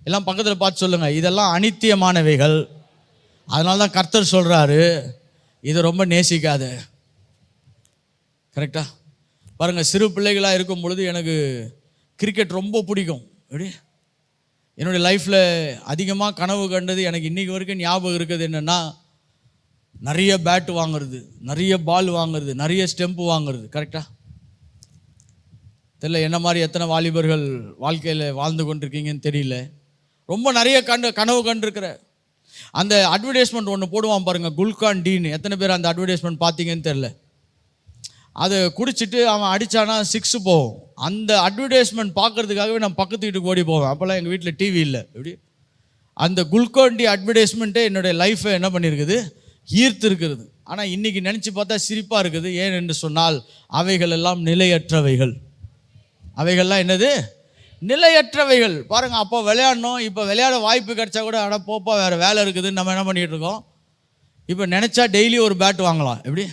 எல்லாம் பக்கத்தில் பார்த்து சொல்லுங்க, இதெல்லாம் அனித்தியமானவைகள். அதனால தான் கர்த்தர் சொல்றாரு, இதை ரொம்ப நேசிக்காத. கரெக்டா? பாருங்க, சிறு பிள்ளைகளாக இருக்கும் பொழுது எனக்கு கிரிக்கெட் ரொம்ப பிடிக்கும். எப்படி என்னுடைய லைஃப்பில் அதிகமாக கனவு கண்டது எனக்கு இன்றைக்கி வரைக்கும் ஞாபகம் இருக்குது. என்னென்னா, நிறைய பேட்டு வாங்குறது, நிறைய பால் வாங்குறது, நிறைய ஸ்டெம்பு வாங்குறது. கரெக்டாக தெரியல, என்ன மாதிரி எத்தனை வாலிபர்கள் வாழ்க்கையில் வாழ்ந்து கொண்டிருக்கீங்கன்னு தெரியல. ரொம்ப நிறைய கனவு கண்டிருக்கிற. அந்த அட்வர்டைஸ்மெண்ட் ஒன்று போடுவான் பாருங்கள், குல்கான் டீன்னு. எத்தனை பேர் அந்த அட்வர்டைஸ்மெண்ட் பார்த்தீங்கன்னு தெரில. அதை குடிச்சிட்டு அவன் அடித்தானா 6 போகும். அந்த அட்வர்டைஸ்மெண்ட் பார்க்குறதுக்காகவே நான் பக்கத்து வீட்டுக்கு ஓடி போவேன். அப்போல்லாம் எங்கள் வீட்டில் டிவி இல்லை. எப்படி அந்த குல்கான் டி அட்வர்டைஸ்மெண்ட்டே என்னுடைய லைஃப்பை என்ன பண்ணியிருக்குது, ஈர்த்து இருக்கிறது. ஆனால் இன்றைக்கி நினச்சி பார்த்தா சிரிப்பாக இருக்குது. ஏன் என்று சொன்னால், அவைகள் எல்லாம் நிலையற்றவைகள். அவைகள்லாம் என்னது, நிலையற்றவைகள். பாருங்கள், அப்போ விளையாடணும், இப்போ விளையாட வாய்ப்பு கிடைச்சா கூட அட போப்பா வேறு வேலை இருக்குதுன்னு நம்ம என்ன பண்ணிகிட்டு இருக்கோம். இப்போ நினச்சா டெய்லி ஒரு பேட் வாங்கலாம். எப்படி,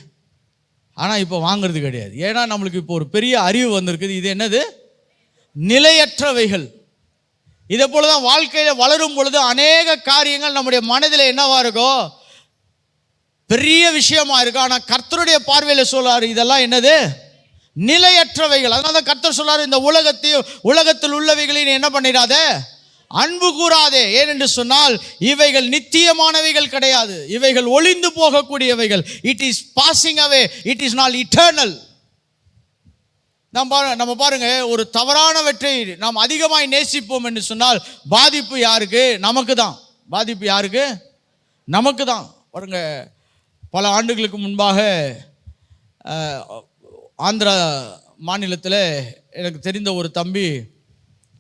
ஆனால் இப்போ வாங்கிறது கிடையாது. ஏன்னா நம்மளுக்கு இப்போ ஒரு பெரிய அறிவு வந்திருக்குது. இது என்னது, நிலையற்றவைகள். இதே போல தான் வாழ்க்கையில் வளரும் பொழுது அநேக காரியங்கள் நம்முடைய மனதில் என்னவா இருக்கோ, பெரிய விஷயமா இருக்கும். ஆனால் கர்த்தருடைய பார்வையில் சொல்றாரு, இதெல்லாம் என்னது, நிலையற்றவைகள். அதனால தான் கர்த்தர் சொல்றாரு, இந்த உலகத்தில் உள்ளவைகளை நீ என்ன பண்ணிடாத, அன்பு கூறாதே. ஏனென்று சொன்னால் இவைகள் நித்தியமானவைகள் கிடையாது, இவைகள் ஒளிந்து போகக்கூடியவைகள். It is passing away, it is not eternal. நம்ம பாருங்க, ஒரு தவறானவற்றை நாம் அதிகமாய் நேசிப்போம் என்று சொன்னால் பாதிப்பு யாருக்கு, நமக்கு தான். பாதிப்பு யாருக்கு, நமக்கு தான். பாருங்க, பல ஆண்டுகளுக்கு முன்பாக ஆந்திரா மாநிலத்தில் எனக்கு தெரிந்த ஒரு தம்பி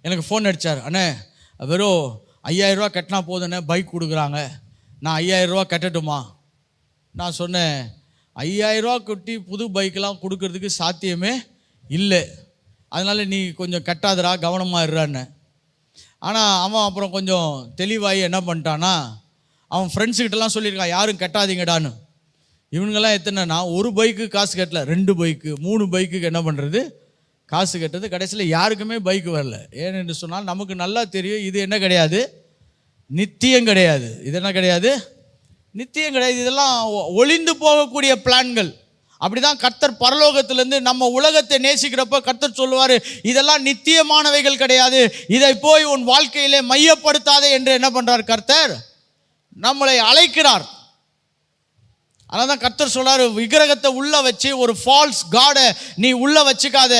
எனக்கு ஃபோன் அடித்தார். அண்ணே, வெறும் 5000 ரூபா கட்டினா போதுண்ணே, பைக் கொடுக்குறாங்க, நான் 5000 ரூபா கட்டட்டுமா? நான் சொன்னேன், 5000 ரூபா கொட்டி புது பைக்கெலாம் கொடுக்கறதுக்கு சாத்தியமே இல்லை, அதனால் நீ கொஞ்சம் கட்டாதரா, கவனமாக இருறான்னு. ஆனால் அவன் அப்புறம் கொஞ்சம் தெளிவாகி என்ன பண்ணிட்டான்னா, அவன் ஃப்ரெண்ட்ஸுக்கிட்டலாம் சொல்லியிருக்கான், யாரும் கட்டாதீங்கடான்னு. இவனுங்கெல்லாம் எத்தனைனா, ஒரு பைக்கு காசு கட்டல, 2 பைக்கு 3 பைக்குக்கு என்ன பண்ணுறது, காசு கட்டுறது. கடைசியில் யாருக்குமே பைக்கு வரல. ஏனென்று சொன்னால் நமக்கு நல்லா தெரியும், இது என்ன கிடையாது, நித்தியம் கிடையாது. இது என்ன கிடையாது, நித்தியம் கிடையாது. இதெல்லாம் ஒளிந்து போகக்கூடிய பிளான்கள். அப்படி தான் கர்த்தர் பரலோகத்திலேருந்து நம்ம உலகத்தை நேசிக்கிறப்ப கர்த்தர் சொல்லுவார், இதெல்லாம் நித்தியமானவைகள் கிடையாது, இதை போய் உன் வாழ்க்கையிலே மையப்படுத்தாதே என்று என்ன பண்ணுறார் கர்த்தர், நம்மளை அழைக்கிறார். அதனால தான் கர்த்தர் சொல்றாரு, விக்கிரகத்தை உள்ள வச்சு, ஒரு ஃபால்ஸ் காடை நீ உள்ள வச்சுக்காத.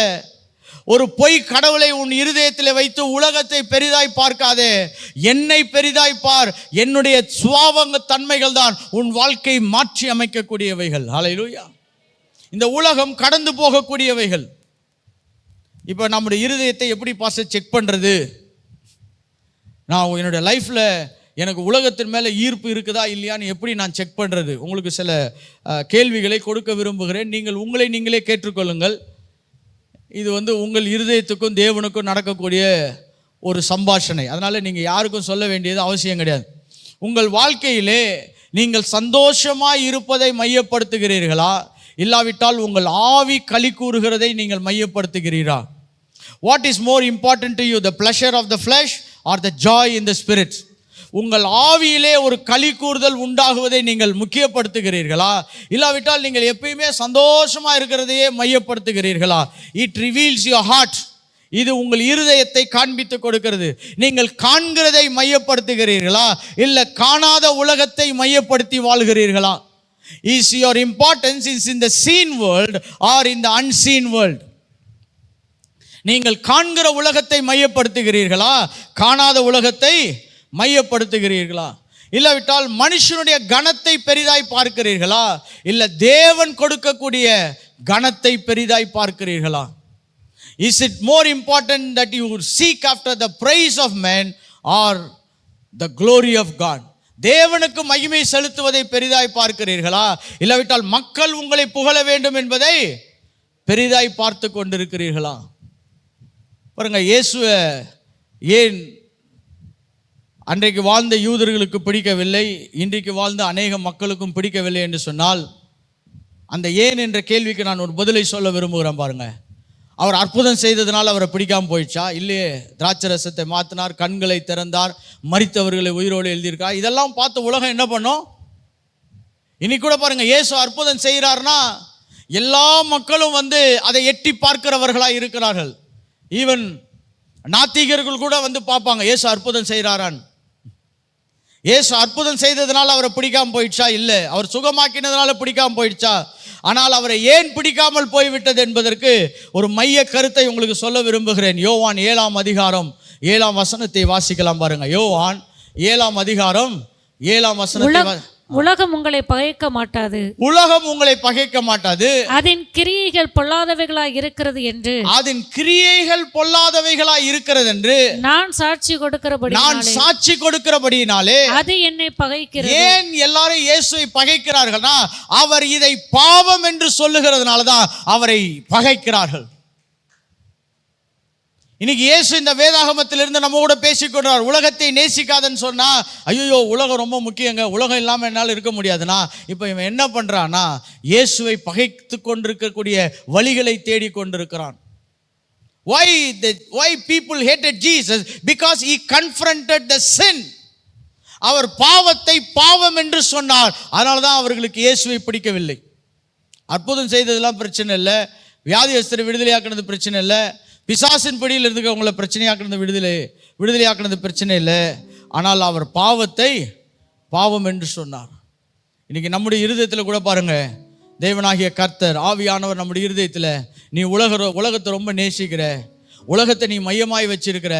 ஒரு பொய் கடவுளை உன் இருதயத்தில் வைத்து உலகத்தை பெரிதாய் பார்க்காதே, என்னை பெரிதாய் பார். என்னுடைய சுபாவ தன்மைகள் தான் உன் வாழ்க்கையை மாற்றி அமைக்கக்கூடியவைகள். ஹல்லேலூயா. இந்த உலகம் கடந்து போகக்கூடியவைகள். இப்போ நம்முடைய இருதயத்தை எப்படி பாஸ்டர் செக் பண்ணுறது? நான் என்னுடைய லைஃப்பில் எனக்கு உலகத்தின் மேலே ஈர்ப்பு இருக்குதா இல்லையான்னு எப்படி நான் செக் பண்ணுறது? உங்களுக்கு சில கேள்விகளை கொடுக்க விரும்புகிறேன். நீங்கள் உங்களை நீங்களே கேட்டுக்கொள்ளுங்கள். இது உங்கள் இருதயத்துக்கும் தேவனுக்கும் நடக்கக்கூடிய ஒரு சம்பாஷணை. அதனால் நீங்கள் யாருக்கும் சொல்ல வேண்டியது அவசியம் கிடையாது. உங்கள் வாழ்க்கையிலே நீங்கள் சந்தோஷமாக இருப்பதை மையப்படுத்துகிறீர்களா, இல்லாவிட்டால் உங்கள் ஆவி களி கூறுகிறதை நீங்கள் மையப்படுத்துகிறீரா? What is more important to you, the pleasure of the flesh or the joy in the spirit? உங்கள் ஆவியிலே ஒரு களி கூறுதல் உண்டாகுவதை நீங்கள் முக்கியப்படுத்துகிறீர்களா, இல்லாவிட்டால் நீங்கள் எப்பயுமே சந்தோஷமா இருக்கிறதையே மையப்படுத்துகிறீர்களா? It reveals your heart. இது உங்கள் இருதயத்தை காண்பித்து கொடுக்கிறது. நீங்கள் காண்கிறதை மையப்படுத்துகிறீர்களா, இல்லை காணாத உலகத்தை மையப்படுத்தி வாழ்கிறீர்களா? Is your importance is in the seen world or in the unseen world? நீங்கள் காண்கிற உலகத்தை மையப்படுத்துகிறீர்களா, காணாத உலகத்தை மையப்படுத்துகிறீர்களா? இல்லாவிட்டால் மனுஷனுடைய கணத்தை பெரிதாய் பார்க்கிறீர்களா, இல்லை தேவன் கொடுக்கக்கூடிய கணத்தை பெரிதாய் பார்க்கிறீர்களா? Is it more important that you seek after the praise of man or the glory of God? தேவனுக்கு மகிமை செலுத்துவதை பெரிதாய் பார்க்கிறீர்களா, இல்லாவிட்டால் மக்கள் உங்களை புகழ வேண்டும் என்பதை பெரிதாய் பார்த்து கொண்டிருக்கிறீர்களா? பாருங்க, இயேசுவை ஏன் அன்றைக்கு வாழ்ந்த யூதர்களுக்கு பிடிக்கவில்லை, இன்றைக்கு வாழ்ந்த அநேக மக்களுக்கும் பிடிக்கவில்லை என்று சொன்னால், அந்த ஏன் என்ற கேள்விக்கு நான் ஒரு பதிலை சொல்ல விரும்புகிறேன். பாருங்க, அவர் அற்புதம் செய்ததுனால அவரை பிடிக்காமல் போயிடுச்சா? இல்லையே. திராட்சை ரசத்தை மாற்றினார், கண்களை திறந்தார், மரித்தவர்களை உயிரோடு எழுதியிருக்கார். இதெல்லாம் பார்த்து உலகம் என்ன பண்ணும்? இன்னைக்கு கூட பாருங்க, இயேசு அற்புதம் செய்கிறார்னா எல்லா மக்களும் அதை எட்டி பார்க்கிறவர்களாக இருக்கிறார்கள். ஈவன் நாத்திகர்கள் கூட பார்ப்பாங்க, இயேசு அற்புதம் செய்கிறாரான். இயேசு அற்புதம் செய்ததுனால அவரை பிடிக்காமல் போயிடுச்சா? இல்லை. அவர் சுகமாக்கினதுனால பிடிக்காமல் போயிடுச்சா? ஆனால் அவரை ஏன் பிடிக்காமல் போய்விட்டது என்பதற்கு ஒரு மைய கருத்தை உங்களுக்கு சொல்ல விரும்புகிறேன். யோவான் 7ஆம் அதிகாரம் 7ஆம் வசனத்தை வாசிக்கலாம். பாருங்க, யோவான் 7ஆம் அதிகாரம் 7ஆம் வசனத்தை. உலகம் உங்களை பகைக்க மாட்டாது, உலகம் உங்களை பகைக்க மாட்டாது, அதன் கிரியைகள் பொல்லாதவைகளாய் இருக்கிறது என்று, அதன் கிரியைகள் பொல்லாதவைகளாய் இருக்கிறது என்று நான் சாட்சி கொடுக்கிறபடியினாலே அது என்னை பகைக்கிறது. ஏன் எல்லாரும் இயேசுவை பகைக்கிறார்கள்னா, அவர் இதை பாவம் என்று சொல்லுகிறதுனால தான் அவரை பகைக்கிறார்கள். இன்னைக்கு இயேசு இந்த வேதாகமத்திலிருந்து நம்ம கூட பேசிக்கொண்டார். உலகத்தை நேசிக்காதன்னு சொன்னா, ஐயோ உலகம் ரொம்ப முக்கியங்க, உலகம் இல்லாமல் என்னால் இருக்க முடியாதுன்னா, இப்போ இவன் என்ன பண்றான்னா, இயேசுவை பகைத்து கொண்டிருக்கக்கூடிய வழிகளை தேடி கொண்டிருக்கிறான். Why people hated Jesus? Because he confronted the sin. அவர் பாவத்தை பாவம் என்று சொன்னார். அதனால தான் அவர்களுக்கு இயேசுவை பிடிக்கவில்லை. அற்புதம் செய்ததெல்லாம் பிரச்சனை இல்லை, வியாதியஸ்தரை விடுதலையாக்குனது பிரச்சனை இல்லை, பிசாசின் பிடியில் இருந்துக்க அவங்கள பிரச்சனையாக்குனது விடுதலையாக்குனது பிரச்சனை இல்லை. ஆனால் அவர் பாவத்தை பாவம் என்று சொன்னார். இன்னைக்கு நம்முடைய இருதயத்தில் கூட பாருங்க, தேவனாகிய கர்த்தர் ஆவியானவர் நம்முடைய இருதயத்தில், நீ உலகத்தை ரொம்ப நேசிக்கிற, உலகத்தை நீ மையமாய் வச்சிருக்கிற,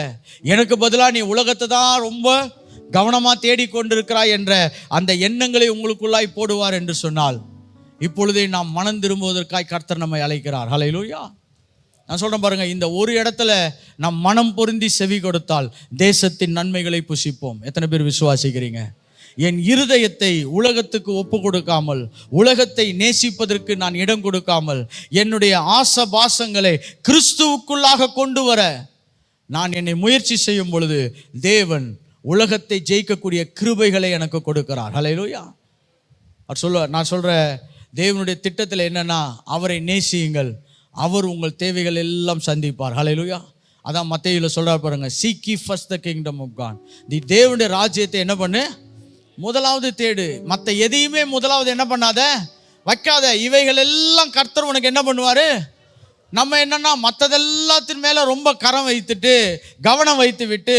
எனக்கு பதிலாக நீ உலகத்தை தான் ரொம்ப கவனமாக தேடிக்கொண்டிருக்கிறாய் என்ற அந்த எண்ணங்களை உங்களுக்குள்ளாய் போடுவார் என்று சொன்னால், இப்பொழுதே நாம் மனம் திரும்புவதற்காய் கர்த்தர் நம்மை அழைக்கிறார். ஹல்லேலூயா. நான் சொல்கிறேன் பாருங்க, இந்த ஒரு இடத்துல நாம் மனம் பொருந்தி செவி கொடுத்தால் தேசத்தின் நன்மைகளை புசிப்போம். எத்தனை பேர் விசுவாசிக்கிறீங்க? என் இருதயத்தை உலகத்துக்கு ஒப்பு கொடுக்காமல், உலகத்தை நேசிப்பதற்கு நான் இடம் கொடுக்காமல், என்னுடைய ஆசபாசங்களை கிறிஸ்துவுக்குள்ளாக கொண்டு வர நான் என்னை முயற்சி செய்யும் பொழுது தேவன் உலகத்தை ஜெயிக்கக்கூடிய கிருபைகளை எனக்கு கொடுக்கிறார். ஹல்லேலூயா. நான் சொல்ற தேவனுடைய திட்டத்தில் என்னன்னா, அவரை நேசியுங்கள், அவர் உங்கள் தேவைகள் எல்லாம் சந்திப்பார். ஹல்லேலூயா. அதான் மத்தேயுல சொல்றார் பாருங்க, seek ye first the kingdom of God. நீ தேவனுடைய ராஜ்யத்தை என்ன பண்ணு? முதலாவது தேடு. மற்ற எதையுமே முதலாவது என்ன பண்ணாத, வைக்காத. இவைகள் எல்லாம் கர்த்தர் உனக்கு என்ன பண்ணுவாரு? நம்ம என்னன்னா மற்றதெல்லாத்தின் மேல ரொம்ப கரம் வைத்துட்டு கவனம் வைத்து விட்டு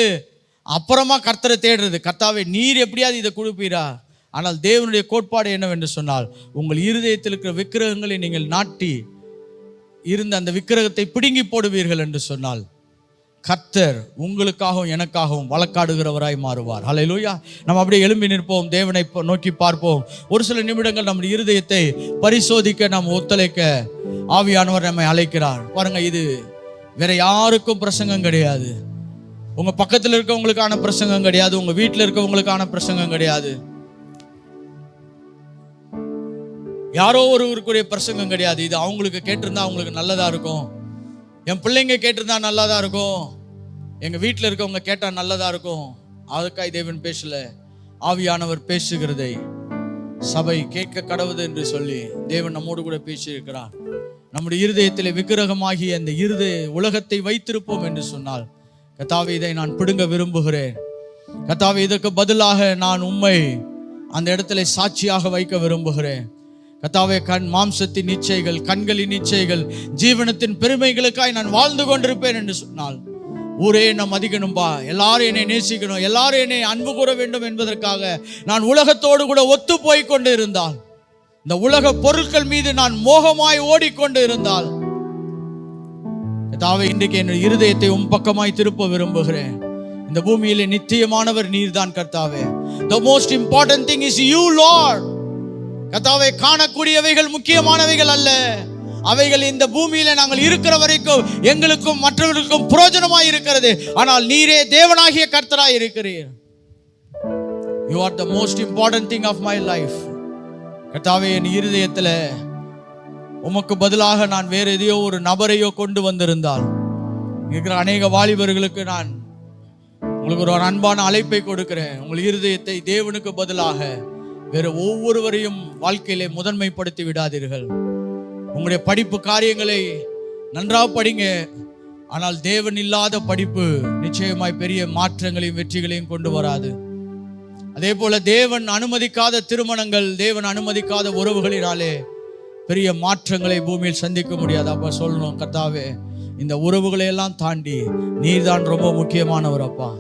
அப்புறமா கர்த்தரை தேடுறது. கர்த்தாவே நீர் எப்படியாவது இதை கொடுப்பீரா? ஆனால் தேவனுடைய கோட்பாடு என்னவென்று சொன்னால், உங்கள் இருதயத்தில் இருக்கிற விக்கிரகங்களை நீங்கள் நாட்டி இருந்த அந்த விக்கிரகத்தை பிடுங்கி போடுவீர்கள் என்று சொன்னால் கர்த்தர் உங்களுக்காகவும் எனக்காகவும் வழக்காடுகிறவராய் மாறுவார். ஹல்லேலூயா. நம்ம அப்படியே எழும்பி நிற்போம், தேவனை நோக்கி பார்ப்போம். ஒரு சில நிமிடங்கள் நம்முடைய இருதயத்தை பரிசோதிக்க நாம் ஒத்துழைக்க ஆவியானவர் நம்மை அழைக்கிறார். பாருங்க, இது வேற யாருக்கும் பிரசங்கம் கிடையாது. உங்க பக்கத்தில் இருக்கவங்களுக்கான பிரசங்கம் கிடையாது, உங்க வீட்டில் இருக்கவங்களுக்கான பிரசங்கம் கிடையாது, யாரோ ஒருவருக்குரிய பிரசங்கம் கிடையாது. இது அவங்களுக்கு கேட்டிருந்தா அவங்களுக்கு நல்லதா இருக்கும், என் பிள்ளைங்க கேட்டிருந்தா நல்லதா இருக்கும், எங்க வீட்டில் இருக்கவங்க கேட்டா நல்லதா இருக்கும். அதுக்காய் தேவன் பேசல, ஆவியானவர் பேசுகிறதை சபை கேட்க கடவுது என்று சொல்லி தேவன் நம்மோடு கூட பேசியிருக்கிறார். நம்முடைய இருதயத்திலே விக்கிரகமாகிய அந்த இருதய உலகத்தை வைத்திருப்போம் என்று சொன்னால், கர்த்தாவே இதை நான் பிடுங்க விரும்புகிறேன், கர்த்தாவே இதற்கு பதிலாக நான் உம்மை அந்த இடத்துல சாட்சியாக வைக்க விரும்புகிறேன். கர்த்தாவே மாம்சத்தின் இச்சைகள், கண்களின் இச்சைகள், ஜீவனத்தின் பெருமைகளுக்காய் நான் வாழ்ந்து கொண்டிருப்பேன் என்று சொன்னால், ஊரே நான் மதிக்கணும்பா, எல்லாரும் என்னை நேசிக்கணும், எல்லாரும் என்னை அன்பு கூற வேண்டும் என்பதற்காக நான் உலகத்தோடு கூட ஒத்து போய் கொண்டு இருந்தால், இந்த உலக பொருட்கள் மீது நான் மோகமாய் ஓடிக்கொண்டு இருந்தால், கர்த்தாவே இன்றைக்கு என் இருதயத்தை உம் பக்கமாய் திருப்ப விரும்புகிறேன். இந்த பூமியிலே நித்தியமானவர் நீர்தான் கர்த்தாவே. The most important thing is you, Lord. கர்த்தாவே, காணக்கூடியவைகள் முக்கியமானவைகள் அல்ல, அவைகள் இந்த பூமியில நாங்கள் இருக்கிற வரைக்கும் எங்களுக்கும் மற்றவர்களுக்கும் பிரயோஜனமாய் இருக்கிறது. ஆனால் நீரே தேவனாகிய கர்த்தராய் இருக்கிறீர். You are the most important thing of my life. கர்த்தாவே, என் இருதயத்தில் உமக்கு பதிலாக நான் வேற எதையோ ஒரு நபரையோ கொண்டு வந்திருந்தால், இருக்கிற அநேக வாலிபர்களுக்கு நான் உங்களுக்கு ஒரு அன்பான அழைப்பை கொடுக்கிறேன். உங்கள் இருதயத்தை தேவனுக்கு பதிலாக வேற ஒவ்வொருவரையும் வாழ்க்கையிலே முதன்மைப்படுத்தி விடாதீர்கள். உங்களுடைய படிப்பு காரியங்களை நன்றாக படிங்க, ஆனால் தேவன் இல்லாத படிப்பு நிச்சயமாய் பெரிய மாற்றங்களையும் வெற்றிகளையும் கொண்டு வராது. அதே போல தேவன் அனுமதிக்காத திருமணங்கள், தேவன் அனுமதிக்காத உறவுகளினாலே பெரிய மாற்றங்களை பூமியில் சந்திக்க முடியாது. அப்ப சொல்லணும், கர்த்தாவே இந்த உறவுகளை எல்லாம் தாண்டி நீர்தான் ரொம்ப முக்கியமானவர் அப்பா.